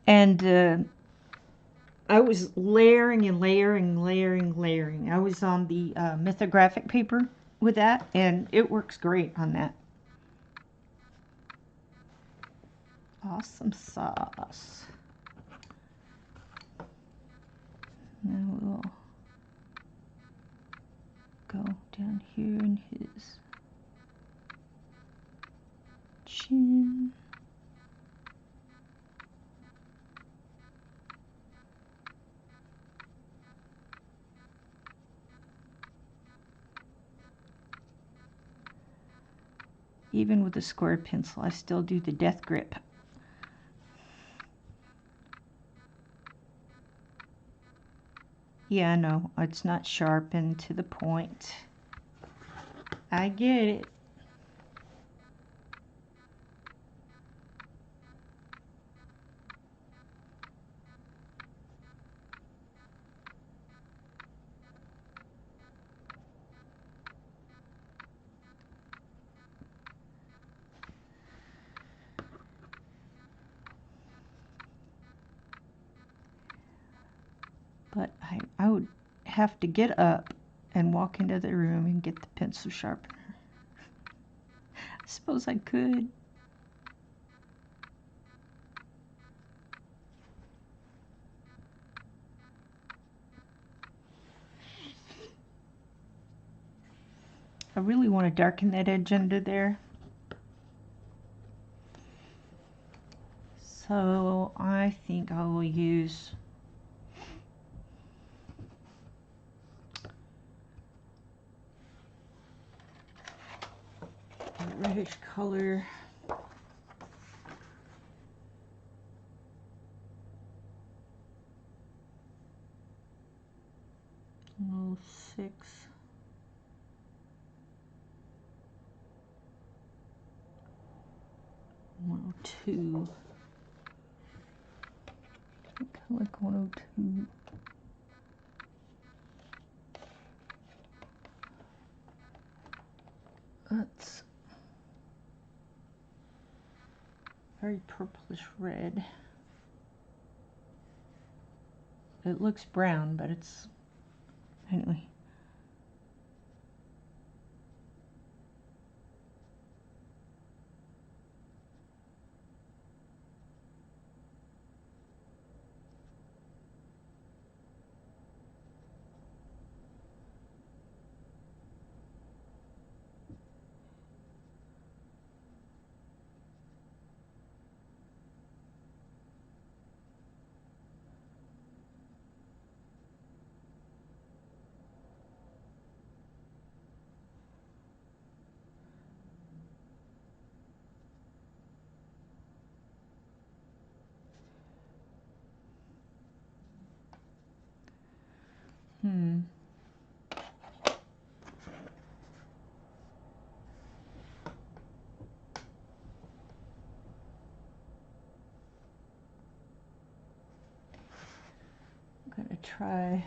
And I was layering and layering. I was on the mythographic paper with that, and it works great on that. Awesome sauce. Now we'll go down here in his chin. Even with the square pencil, I still do the death grip. Yeah, I know, it's not sharpened to the point. I get it. But I would have to get up and walk into the room and get the pencil sharpener. I suppose I could. I really want to darken that edge under there. So I think I will use a reddish color. Oh, 06. Oh, 102. Kind of like 102. That's very purplish red. it looks brown, but it's, anyway. I'm gonna try.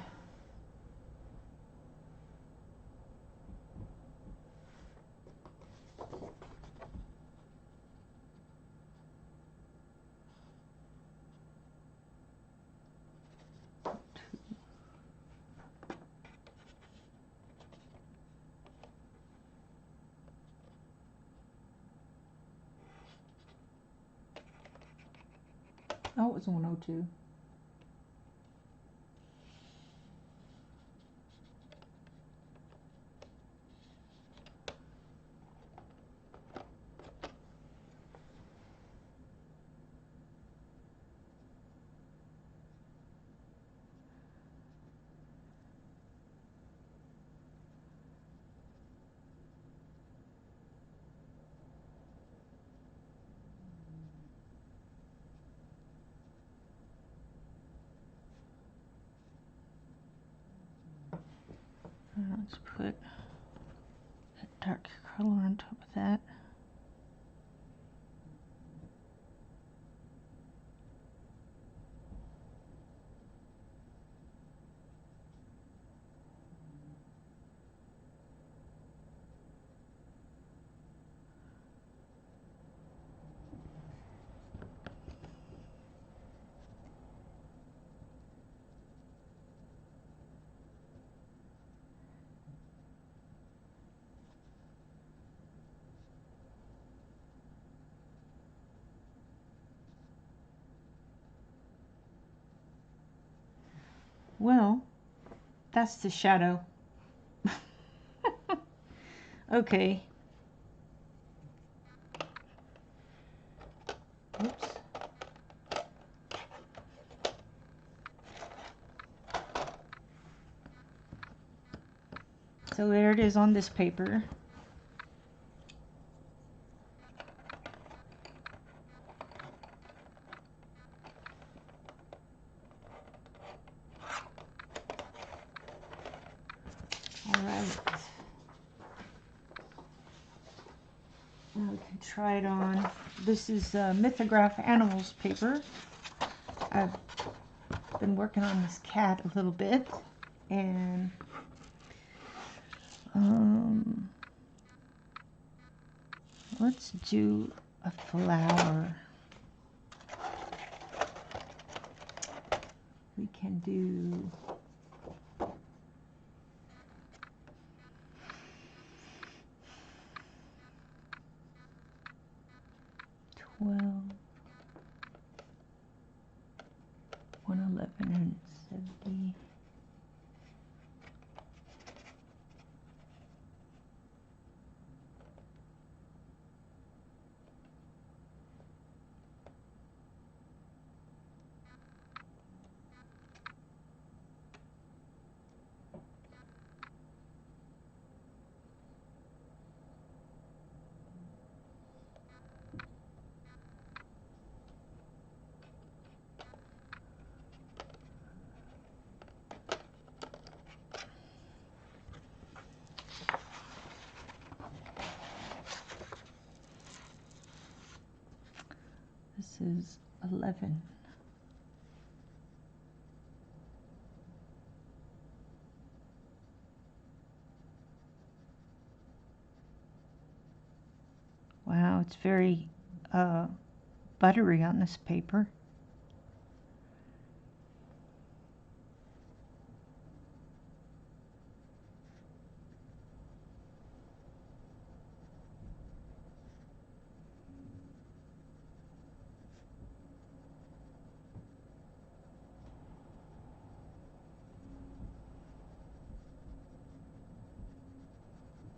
Oh, it was 102. Let's put a dark color on top of that. Well, that's the shadow. Okay. Oops. So there it is on this paper. All right. Now we can try it on. This is Mythograph Animals paper. I've been working on this cat a little bit, and let's do a flower. We can do $12, $111 and $70. This is 11. Wow, it's very buttery on this paper.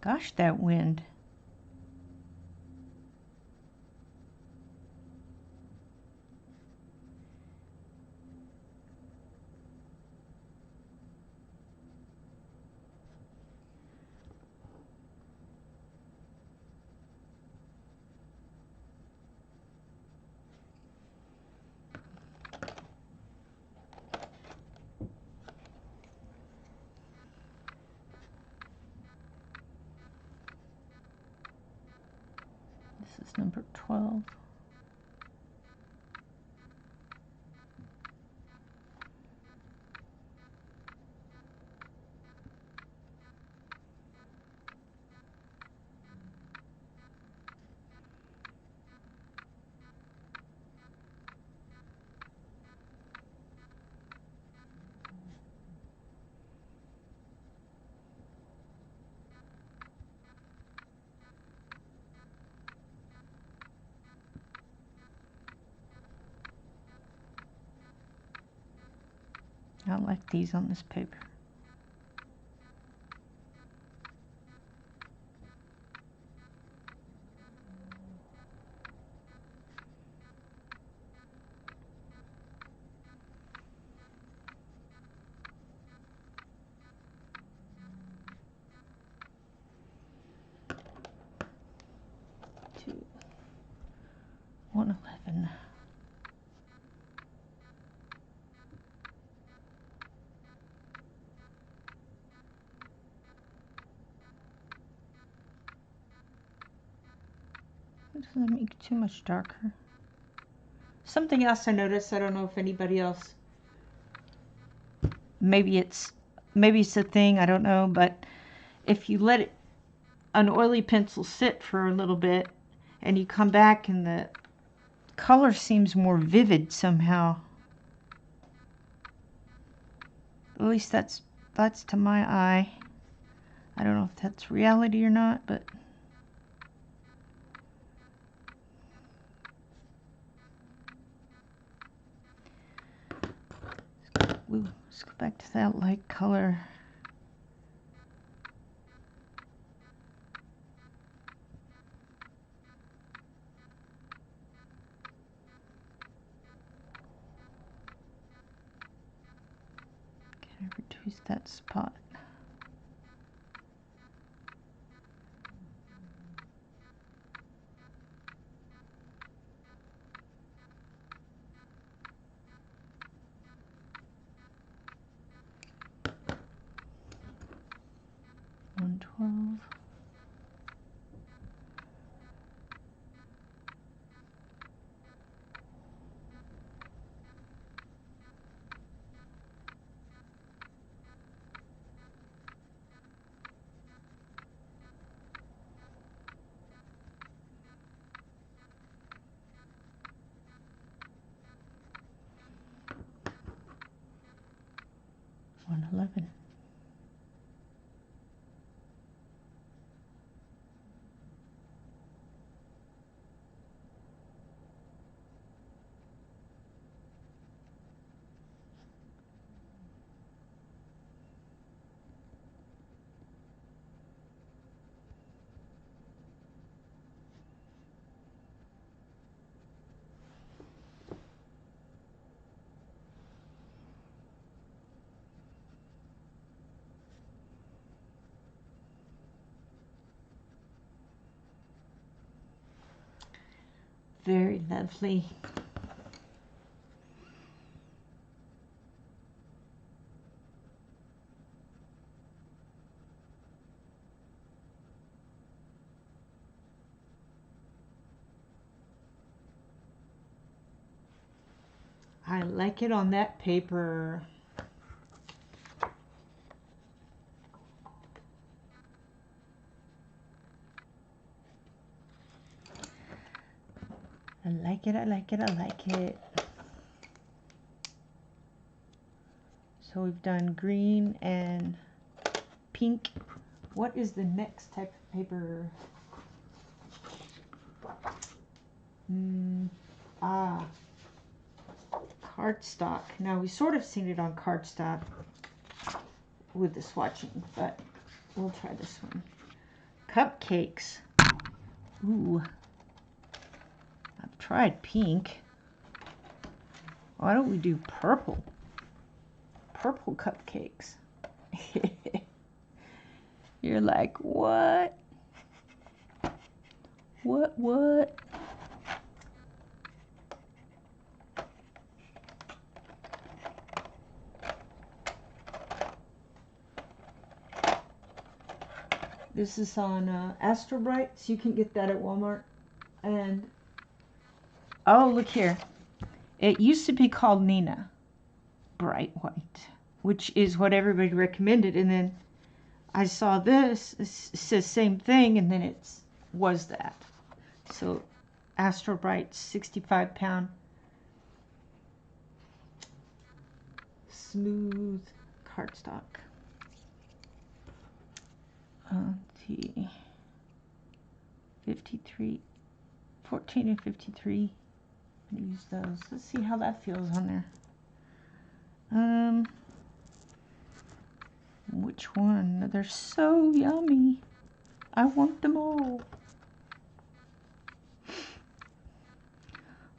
Gosh, that wind. This is number 12. I like these on this paper. Two, 111. Doesn't make it too much darker. Something else I noticed, I don't know if anybody else, maybe it's a thing, I don't know, but if you let an oily pencil sit for a little bit and you come back and the color seems more vivid somehow. At least that's to my eye. I don't know if that's reality or not, but let's go back to that light color. Can I reduce that spot? $112. $111. Very lovely. I like it on that paper. I like it, I like it, I like it. So we've done green and pink. What is the next type of paper? Cardstock. Now we sort of seen it on cardstock with the swatching, but we'll try this one. cupcakes. Ooh. I've tried pink. Why don't we do purple? Purple cupcakes. You're like, what? What? This is on Astro Bright, so you can get that at Walmart. And oh, look here. It used to be called Nina Bright White, which is what everybody recommended. And then I saw this. It says same thing, and then it was that. So Astro Bright 65-pound smooth cardstock. T 53, 14 and 53. Use those. Let's see how that feels on there. Which one? They're so yummy. I want them all.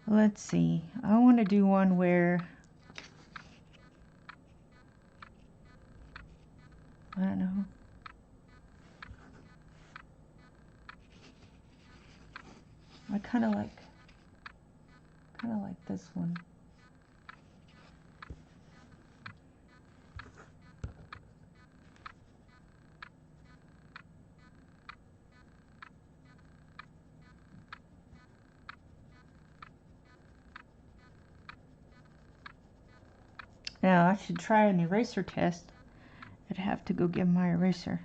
Let's see. I want to do one where I don't know. I kind of like this one. Now I should try an eraser test. I'd have to go get my eraser.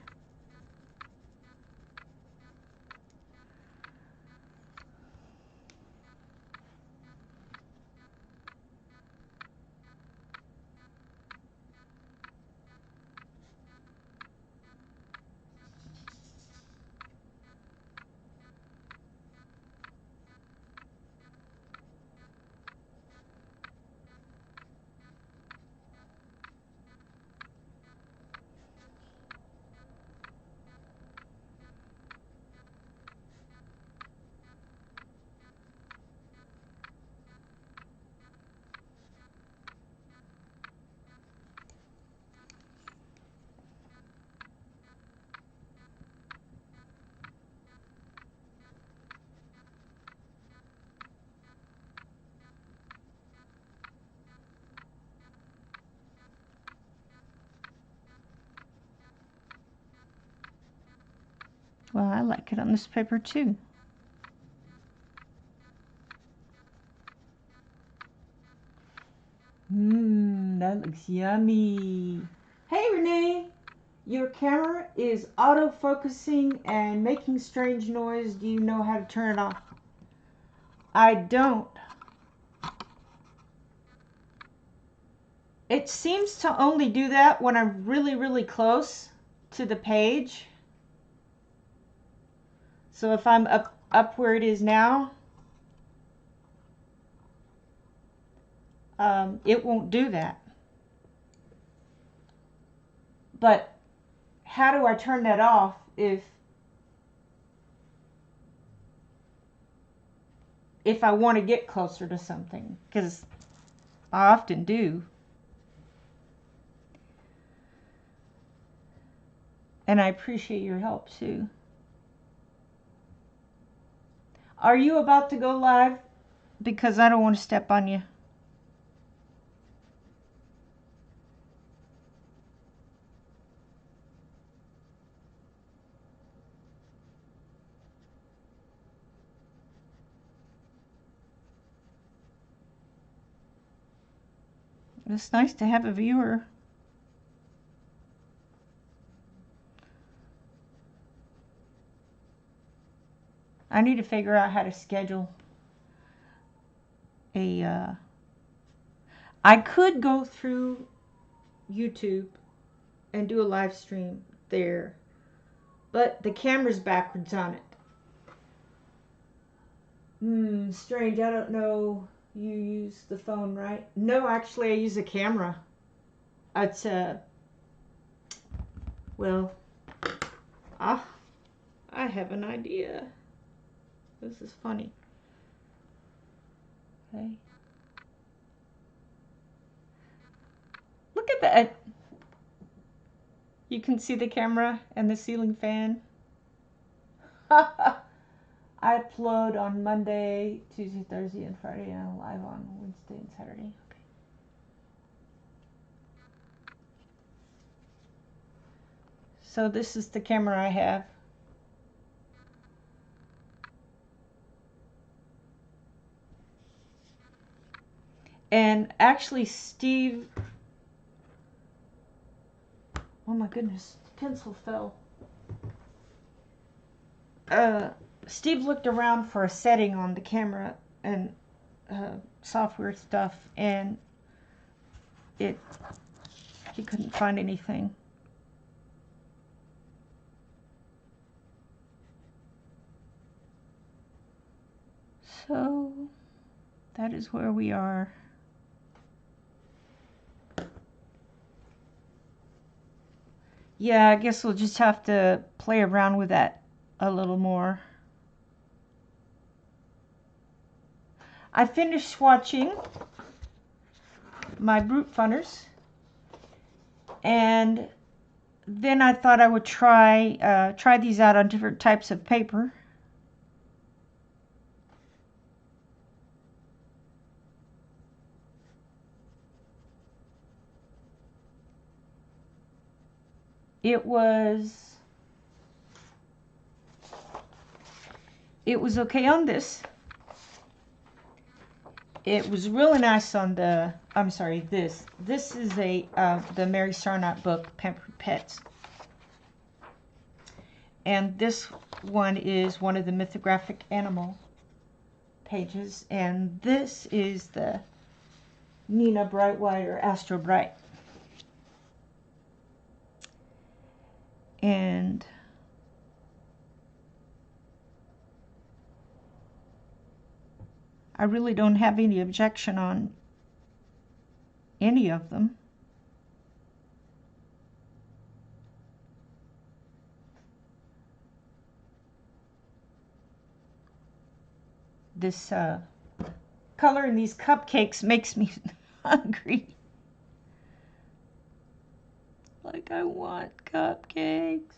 Well, I like it on this paper too. That looks yummy. Hey Renee, your camera is auto-focusing and making strange noise. Do you know how to turn it off? I don't. It seems to only do that when I'm really close to the page. So if I'm up where it is now, it won't do that. But how do I turn that off if I want to get closer to something? Because I often do. And I appreciate your help too. Are you about to go live? Because I don't want to step on you. It's nice to have a viewer. I need to figure out how to schedule a I could go through YouTube and do a live stream there, but the camera's backwards on it. Strange. I don't know. You use the phone, right? No, actually I use a camera. It's well, I I have an idea. This is funny. Okay. Look at that. You can see the camera and the ceiling fan. I upload on Monday, Tuesday, Thursday, and Friday, and live on Wednesday and Saturday. Okay. So this is the camera I have. And actually, Steve, oh my goodness, the pencil fell. Steve looked around for a setting on the camera and software stuff, and he couldn't find anything. So that is where we are. Yeah, I guess we'll just have to play around with that a little more. I finished swatching my Brute Funners, and then I thought I would try these out on different types of paper. It was okay on this. It was really nice on the, I'm sorry, this is the Mary Sarnot book, Pampered Pets. And this one is one of the mythographic animal pages, and this is the Nina Brightwhite or Astro Bright. And I really don't have any objection on any of them. This color in these cupcakes makes me hungry. Like, I want cupcakes.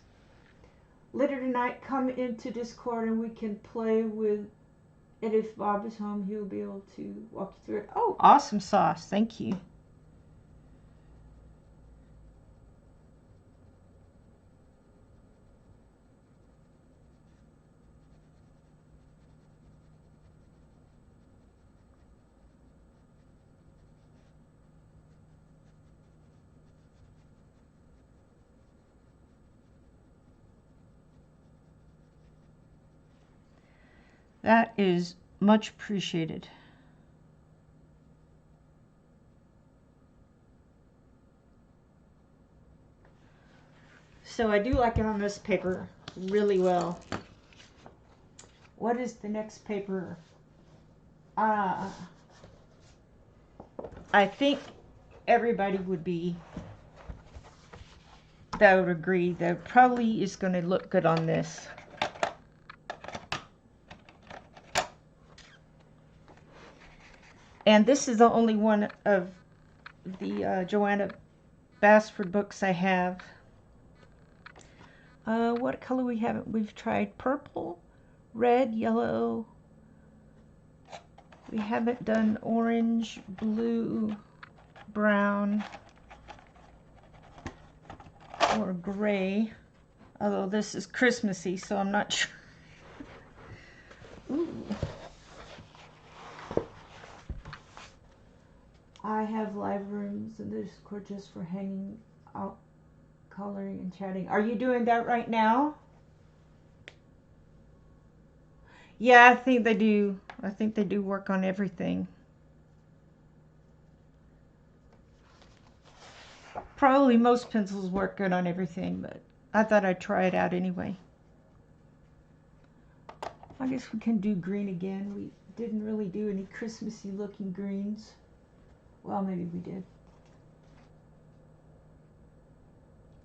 Later tonight, come into Discord and we can play with it. If Bob is home, he'll be able to walk you through it. Oh, awesome sauce. Thank you. That is much appreciated. So I do like it on this paper really well. What is the next paper? I think everybody that would agree that probably is going to look good on this. And this is the only one of the Joanna Basford books I have. What color we haven't? We've tried purple, red, yellow. We haven't done orange, blue, brown, or gray. Although this is Christmassy, so I'm not sure. Ooh. I have live rooms in the Discord just for hanging out, coloring, and chatting. Are you doing that right now? Yeah, I think they do. I think they do work on everything. Probably most pencils work good on everything, but I thought I'd try it out anyway. I guess we can do green again. We didn't really do any Christmassy looking greens. Well, maybe we did.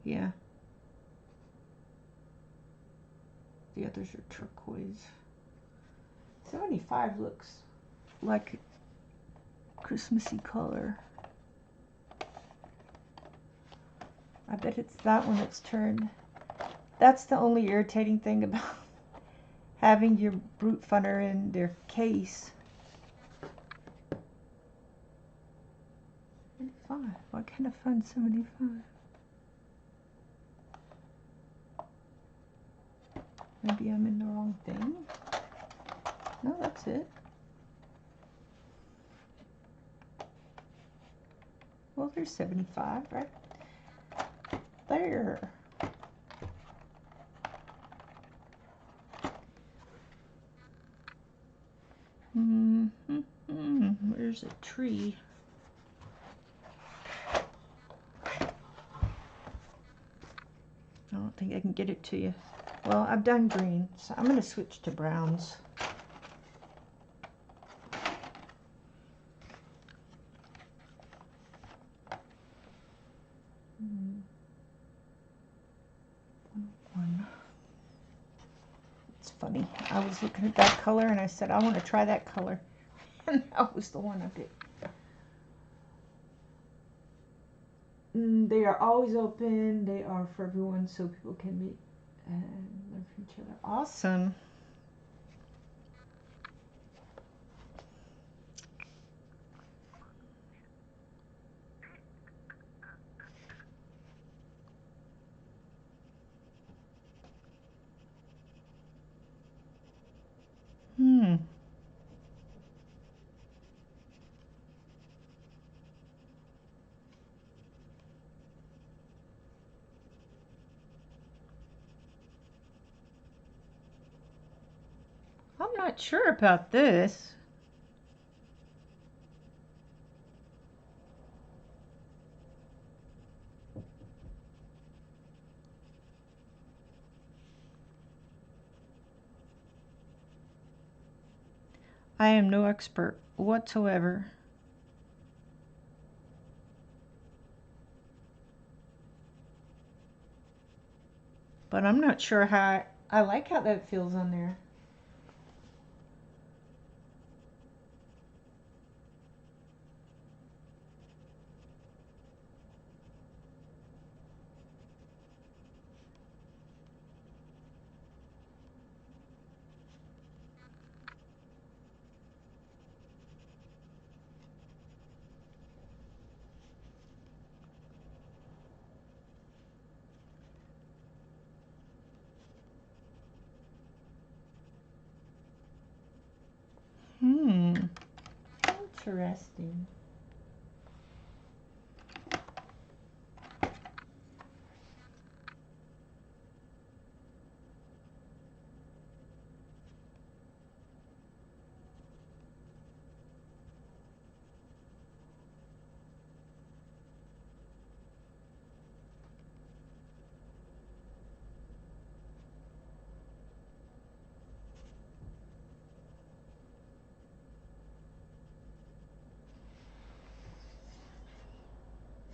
Yeah. The others are turquoise. 75 looks like a Christmassy color. I bet it's that one that's turned. That's the only irritating thing about having your brute funner in their case. 75. Why can't I find 75? Maybe I'm in the wrong thing. No, that's it. Well, there's 75 right there. Where's a tree? I don't think I can get it to you. Well, I've done green, so I'm going to switch to browns. It's funny. I was looking at that color and I said, I want to try that color. And that was the one I picked. They are always open. They are for everyone so people can meet and learn from each other. Awesome. I'm not sure about this. I am no expert whatsoever. But I'm not sure how I like how that feels on there. Interesting.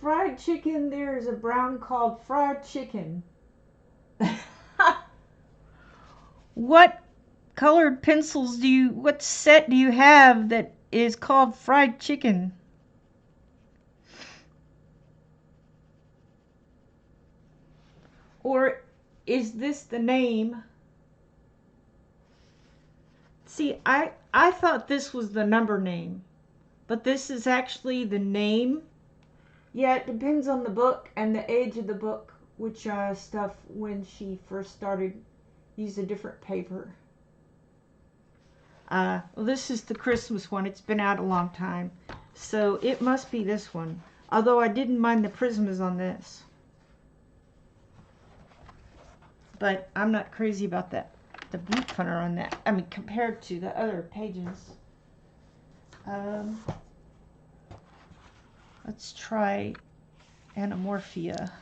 Fried chicken, there's a brown called fried chicken. What colored pencils what set do you have that is called fried chicken? Or is this the name? See, I thought this was the number name, but this is actually the name. Yeah, it depends on the book and the age of the book, which stuff when she first started used a different paper. Well, this is the Christmas one. It's been out a long time, so it must be this one. Although I didn't mind the prismas on this, but I'm not crazy about that. The blue funner on that. I mean, compared to the other pages. Let's try Anamorphia.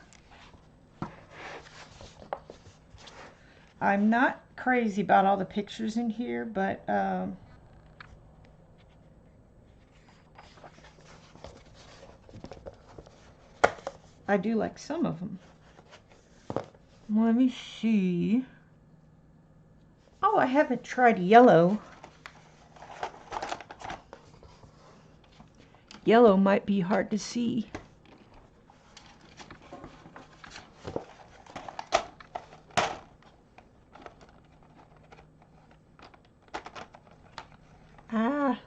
I'm not crazy about all the pictures in here, but I do like some of them. Let me see. I haven't tried yellow. Yellow might be hard to see. Ah.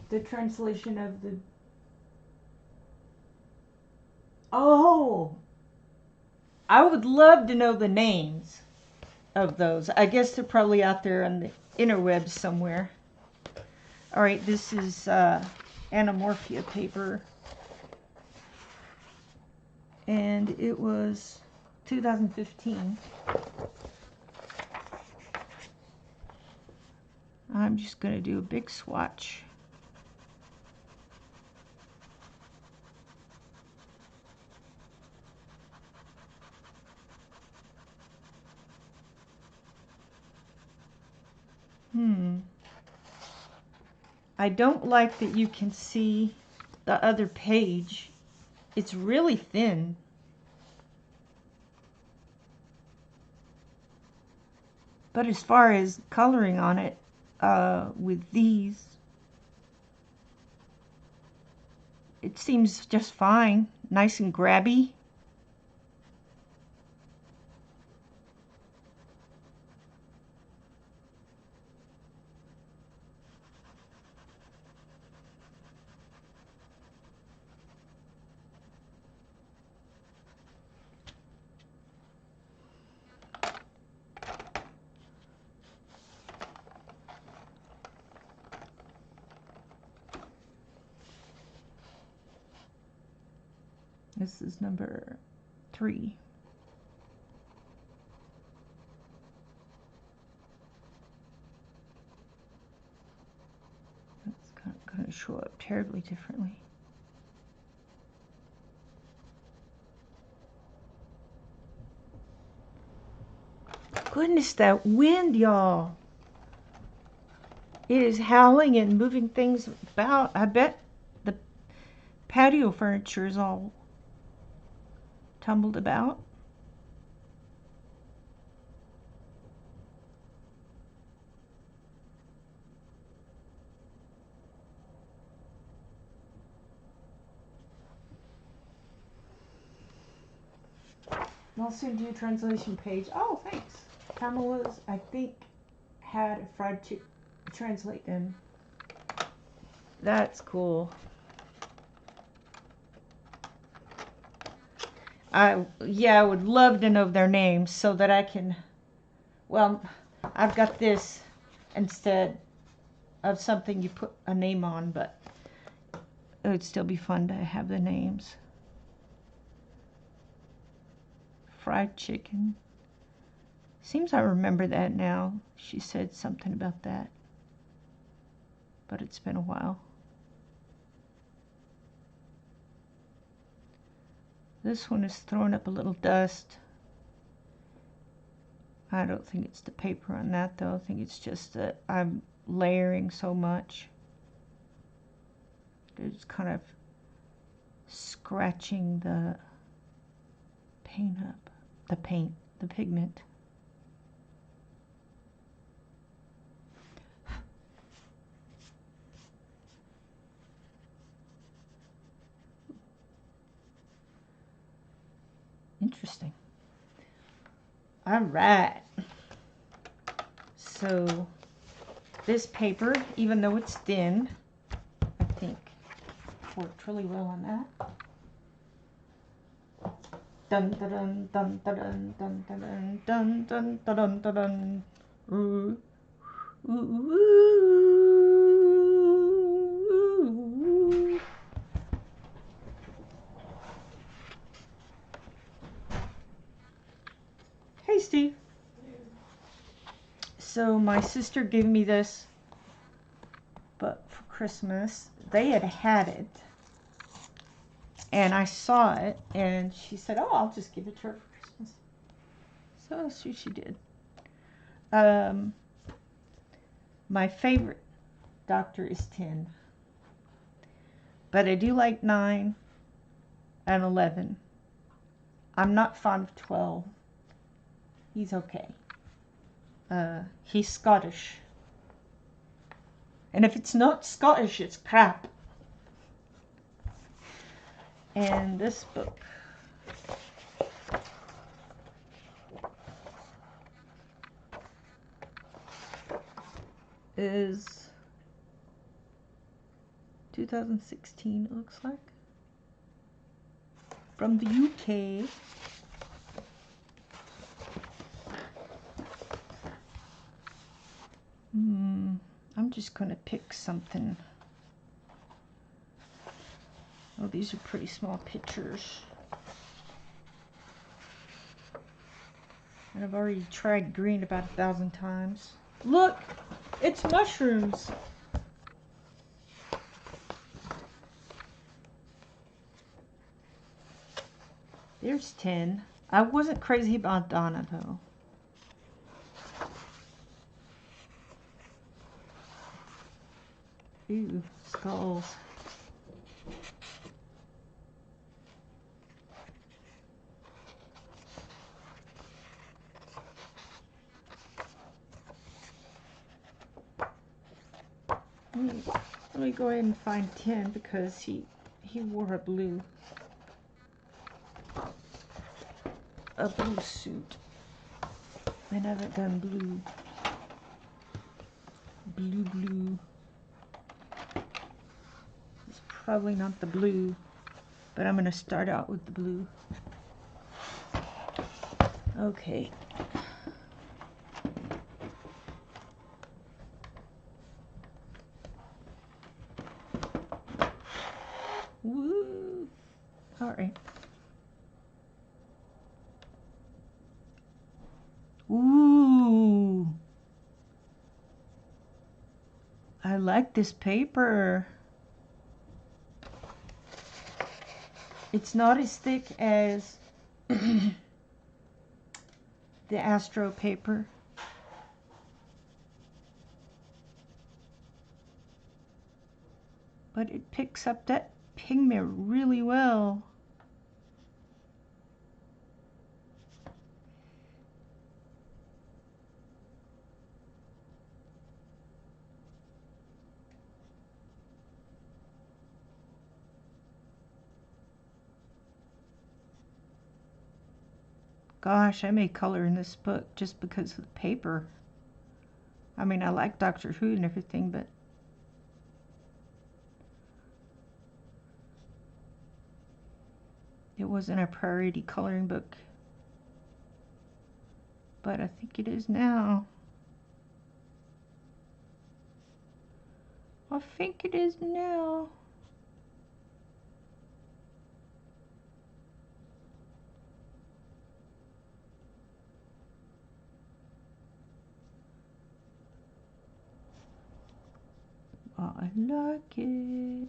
The translation of the... Oh! I would love to know the names of those. I guess they're probably out there on the interwebs somewhere. All right, this is Anamorphia Paper. And it was 2015. I'm just going to do a big swatch. I don't like that you can see the other page. It's really thin. But as far as coloring on it, with these, it seems just fine. Nice and grabby. This is number 3. It's going to show up terribly differently. Goodness, that wind, y'all. It is howling and moving things about. I bet the patio furniture is all tumbled about. I'll send you a translation page. Oh, thanks. Pamela's, I think, had a fried chicken translate them. That's cool. Yeah, I would love to know their names so that I can, well, I've got this instead of something you put a name on, but it would still be fun to have the names. Fried chicken. Seems I remember that now. She said something about that. But it's been a while. This one is throwing up a little dust. I don't think it's the paper on that though. I think it's just that I'm layering so much. It's kind of scratching the paint up. The pigment. Interesting. All right. So this paper, even though it's thin, I think worked really well on that. Dun dun dun dun dun dun dun dun dun dun dun dun. Ooh. Ooh. Hey, Steve. So my sister gave me this, but for Christmas they had it. And I saw it, and she said, oh, I'll just give it to her for Christmas. So she did. My favorite doctor is 10. But I do like 9 and 11. I'm not fond of 12. He's okay. He's Scottish. And if it's not Scottish, it's crap. And this book is 2016, it looks like. From the UK. I'm just going to pick something. Oh, these are pretty small pictures. And I've already tried green about 1,000 times. Look! It's mushrooms! There's 10. I wasn't crazy about Donna, though. Ooh, skulls. Let me go ahead and find 10 because he wore a blue suit. I haven't done blue. Blue. It's probably not the blue, but I'm going to start out with the blue. Okay. Woo! All right. Ooh! I like this paper. It's not as thick as the Astro paper. But it picks up that pigment really well. Gosh, I may color in this book just because of the paper. I mean, I like Doctor Who and everything, but it wasn't a priority coloring book. But I think it is now. I think it is now. I like it.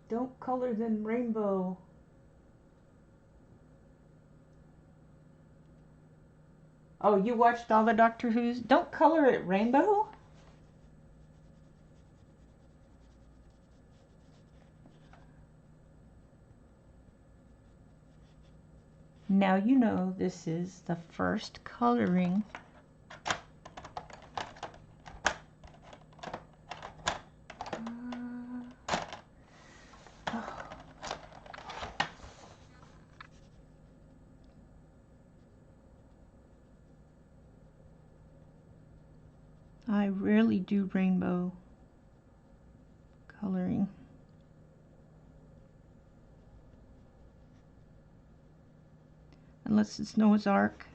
Don't color them rainbow. Oh, you watched all the Doctor Who's? Don't color it rainbow? Now you know this is the first coloring. I rarely do rainbow coloring. Unless it's Noah's Ark.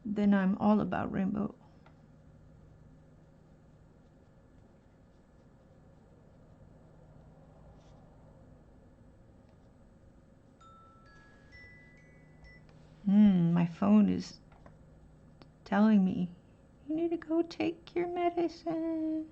Then I'm all about rainbow. My phone is telling me, you need to go take your medicine.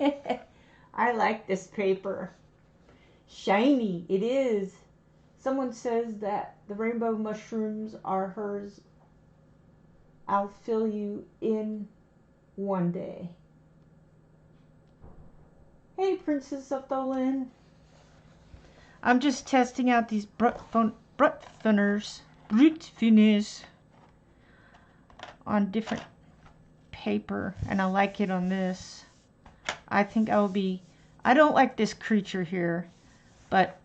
I like this paper. Shiny, it is. Someone says that the rainbow mushrooms are hers. I'll fill you in one day. Hey, Princess of Dolan. I'm just testing out these brut thinners on different paper, and I like it on this. I think I don't like this creature here, but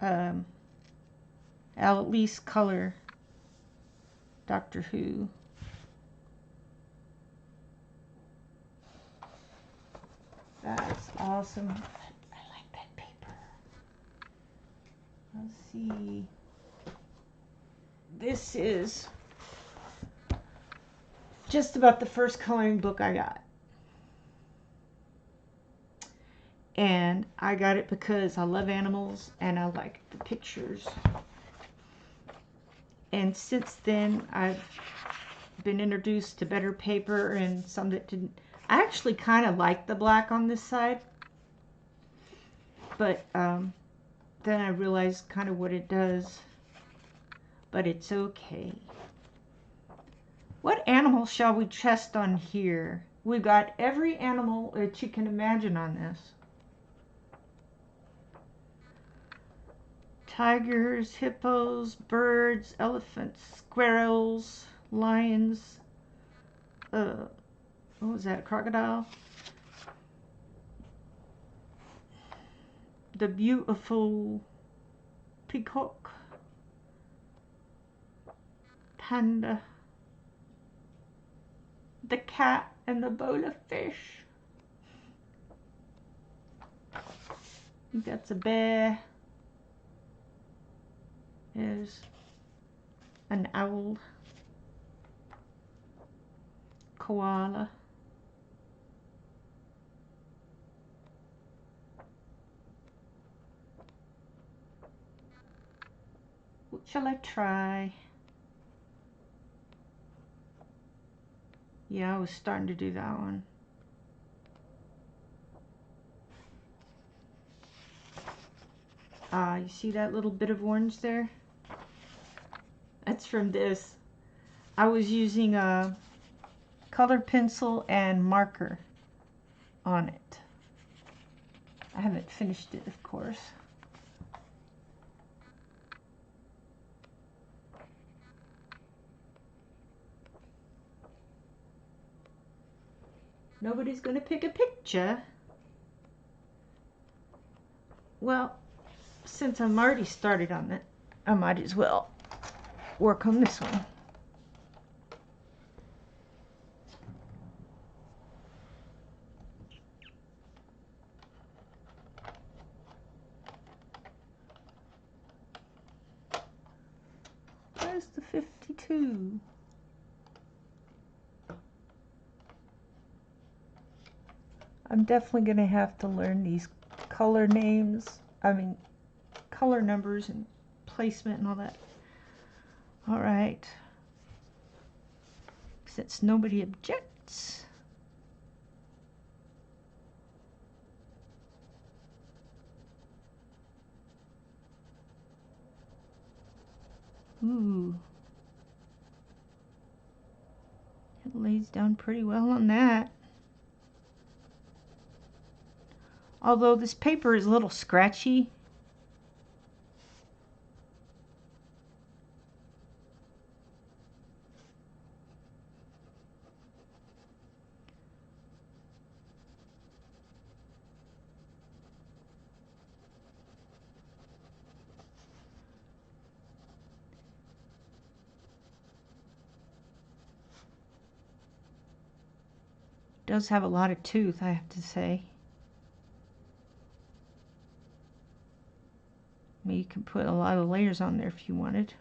I'll at least color Doctor Who. That's awesome. I like that paper. Let's see. This is just about the first coloring book I got. And I got it because I love animals and I like the pictures. And since then, I've been introduced to better paper and some that didn't. I actually kind of like the black on this side. But then I realized kind of what it does. But it's okay. What animal shall we test on here? We've got every animal that you can imagine on this. Tigers, hippos, birds, elephants, squirrels, lions, what was that, a crocodile? The beautiful peacock, panda, the cat, and the bowl of fish. I think that's a bear. There's an owl, koala, what shall I try? Yeah, I was starting to do that one. You see that little bit of orange there? That's from this. I was using a colored pencil and marker on it. I haven't finished it, of course. Nobody's going to pick a picture. Well, since I'm already started on it, I might as well work on this one. Where's the 52? I'm definitely going to have to learn these color names. I mean, color numbers and placement and all that. All right. Since nobody objects. Ooh. It lays down pretty well on that. Although this paper is a little scratchy. Does have a lot of tooth, I have to say. I mean, you can put a lot of layers on there if you wanted.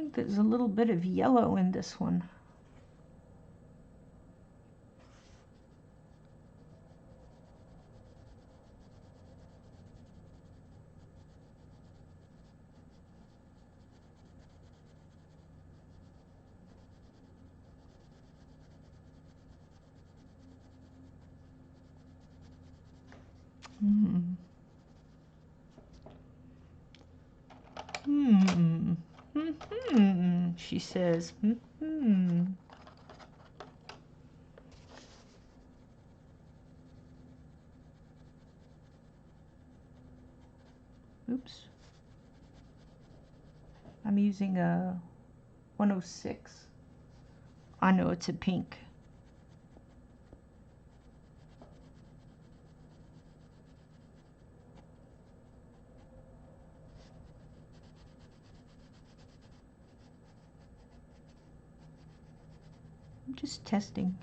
think there's a little bit of yellow in this one. Hmm. Hmm. Hmm. She says, hmm. Oops. I'm using a 106. I know it's a pink. I'm just testing.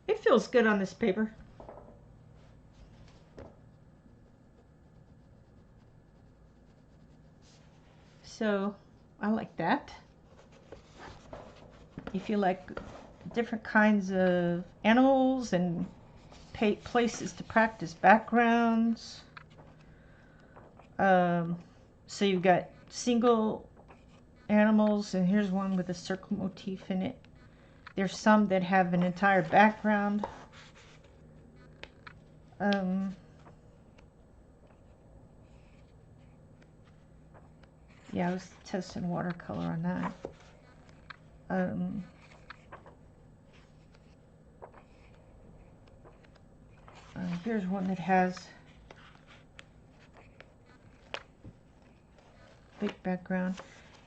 It feels good on this paper. So I like that. If you like different kinds of animals and places to practice backgrounds. So you've got single animals, and here's one with a circle motif in it. There's some that have an entire background. Yeah, I was testing watercolor on that. Here's one that has big background.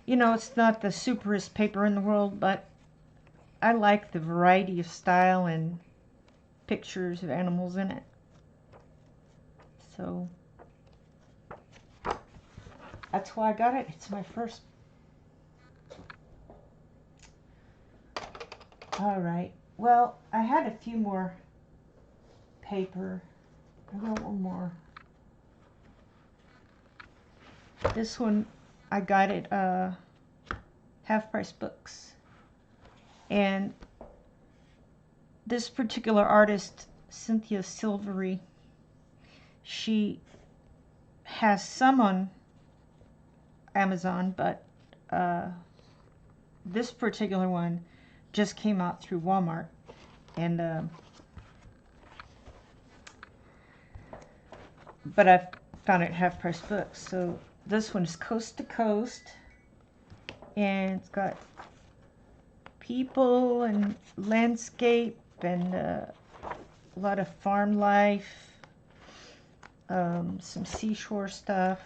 You know, it's not the superest paper in the world, but I like the variety of style and pictures of animals in it. So that's why I got it. It's my first. All right. Well, I had a few more paper. I got one more. This one I got it Half Price Books. And this particular artist, Cynthia Silvery, she has some on Amazon, but this particular one just came out through Walmart, and but I found it at Half Price Books. So this one is coast to coast, and it's got people and landscape and a lot of farm life, some seashore stuff,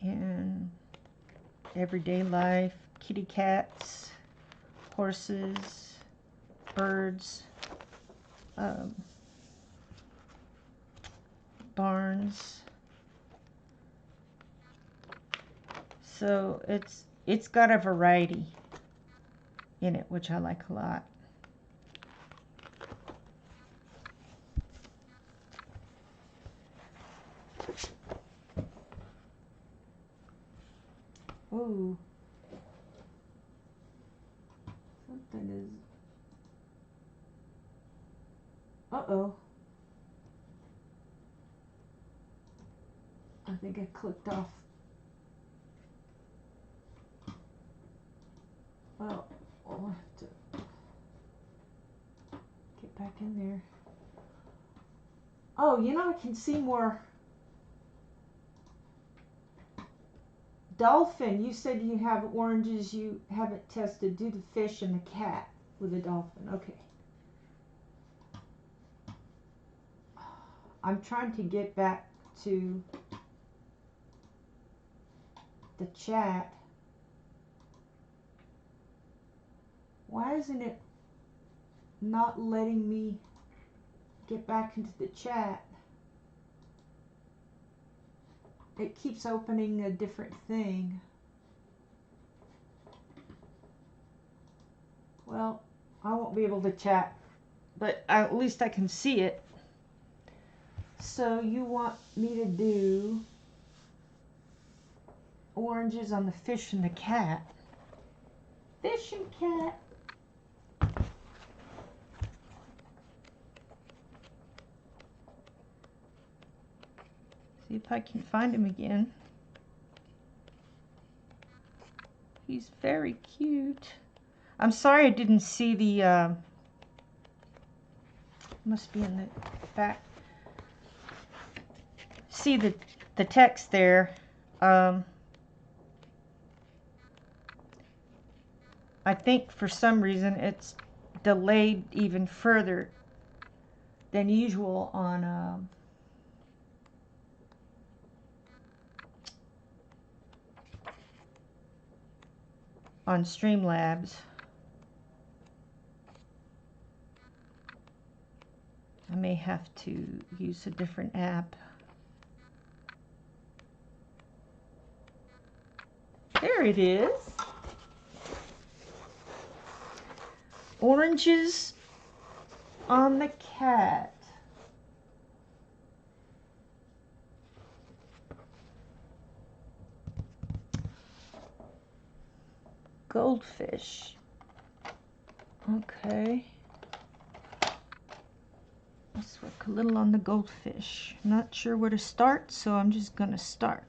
and everyday life, kitty cats, horses, birds, barns. So it's got a variety in it, which I like a lot. Ooh. Something is... Uh-oh. I think I clicked off. Well, I'll have to get back in there. Oh, you know, I can see more. Dolphin, you said you have oranges you haven't tested. Do the fish and the cat with a dolphin. Okay. I'm trying to get back to the chat. Why isn't it not letting me get back into the chat? it keeps opening a different thing. Well, I won't be able to chat, but at least I can see it. So you want me to do oranges on the fish and the cat. Fish and cat. See if I can find him again. He's very cute. I'm sorry I didn't see the, must be in the back. See the text there. I think for some reason it's delayed even further than usual on Streamlabs. I may have to use a different app. There it is. Oranges on the cat. Goldfish. Okay. Let's work a little on the goldfish. Not sure where to start, so I'm just gonna start.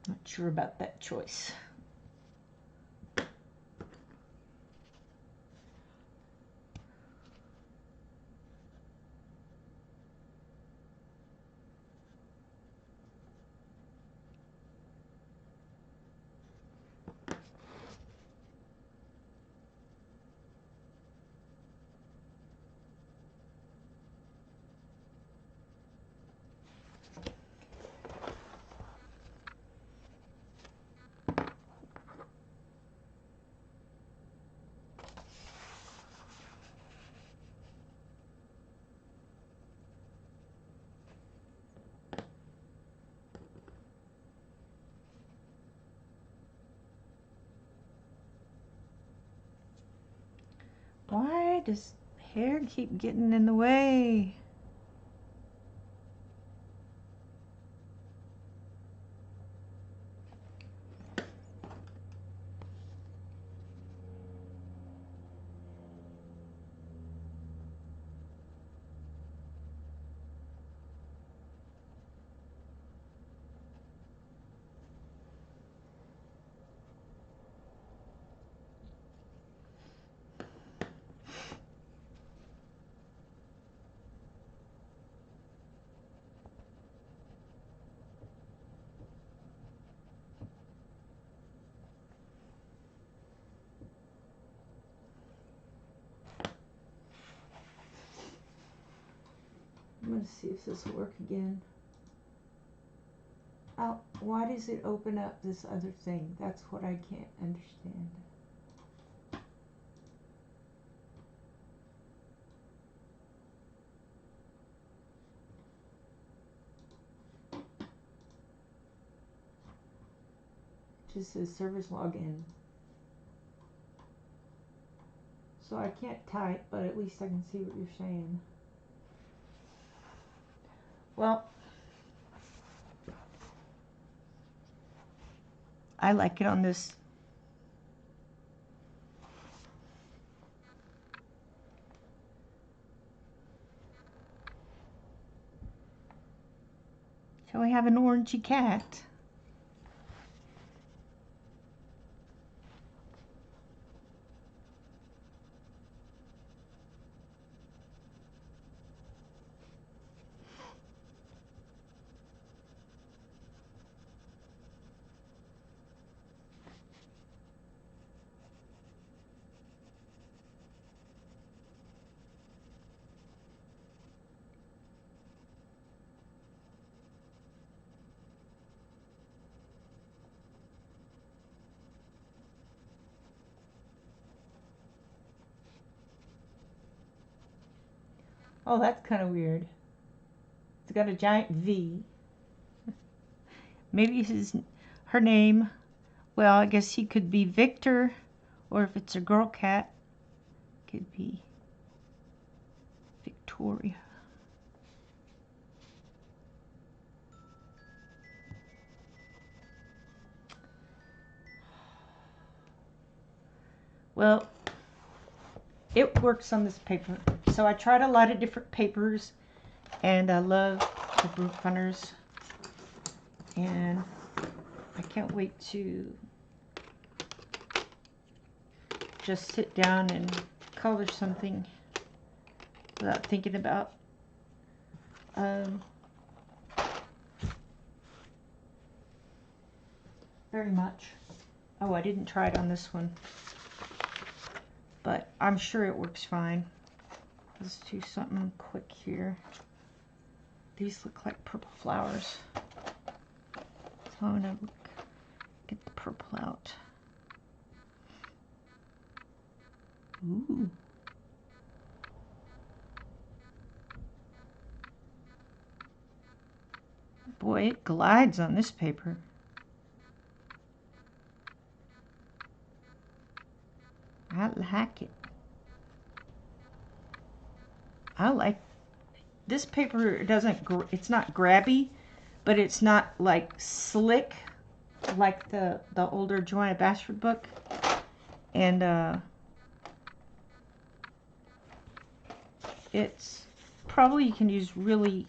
Not sure about that choice. Why does hair keep getting in the way? want to see if this will work again. Oh, why does it open up this other thing? That's what I can't understand. Just says service login. So I can't type, but at least I can see what you're saying. Well, I like it on this. So we have an orangey cat. Oh, that's kind of weird. It's got a giant V. Maybe her name. Well, I guess he could be Victor, or if it's a girl cat, it could be Victoria. Well, it works on this paper. So I tried a lot of different papers, and I love the group runners, and I can't wait to just sit down and color something without thinking about very much. Oh, I didn't try it on this one, but I'm sure it works fine. Let's do something quick here. These look like purple flowers, so I'm gonna get the purple out. Ooh. Boy, it glides on this paper. I like it. I like this paper. It doesn't, it's not grabby, but it's not like slick like the older Joanna Bashford book. And it's probably, you can use really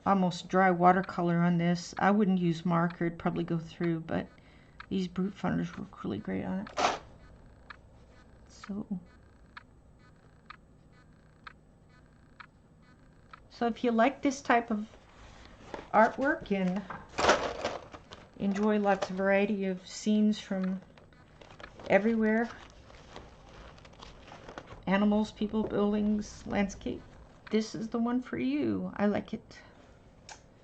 almost dry watercolor on this. I wouldn't use marker, it'd probably go through, but these brute funders work really great on it. So if you like this type of artwork and enjoy lots of variety of scenes from everywhere, animals, people, buildings, landscape, this is the one for you. I like it.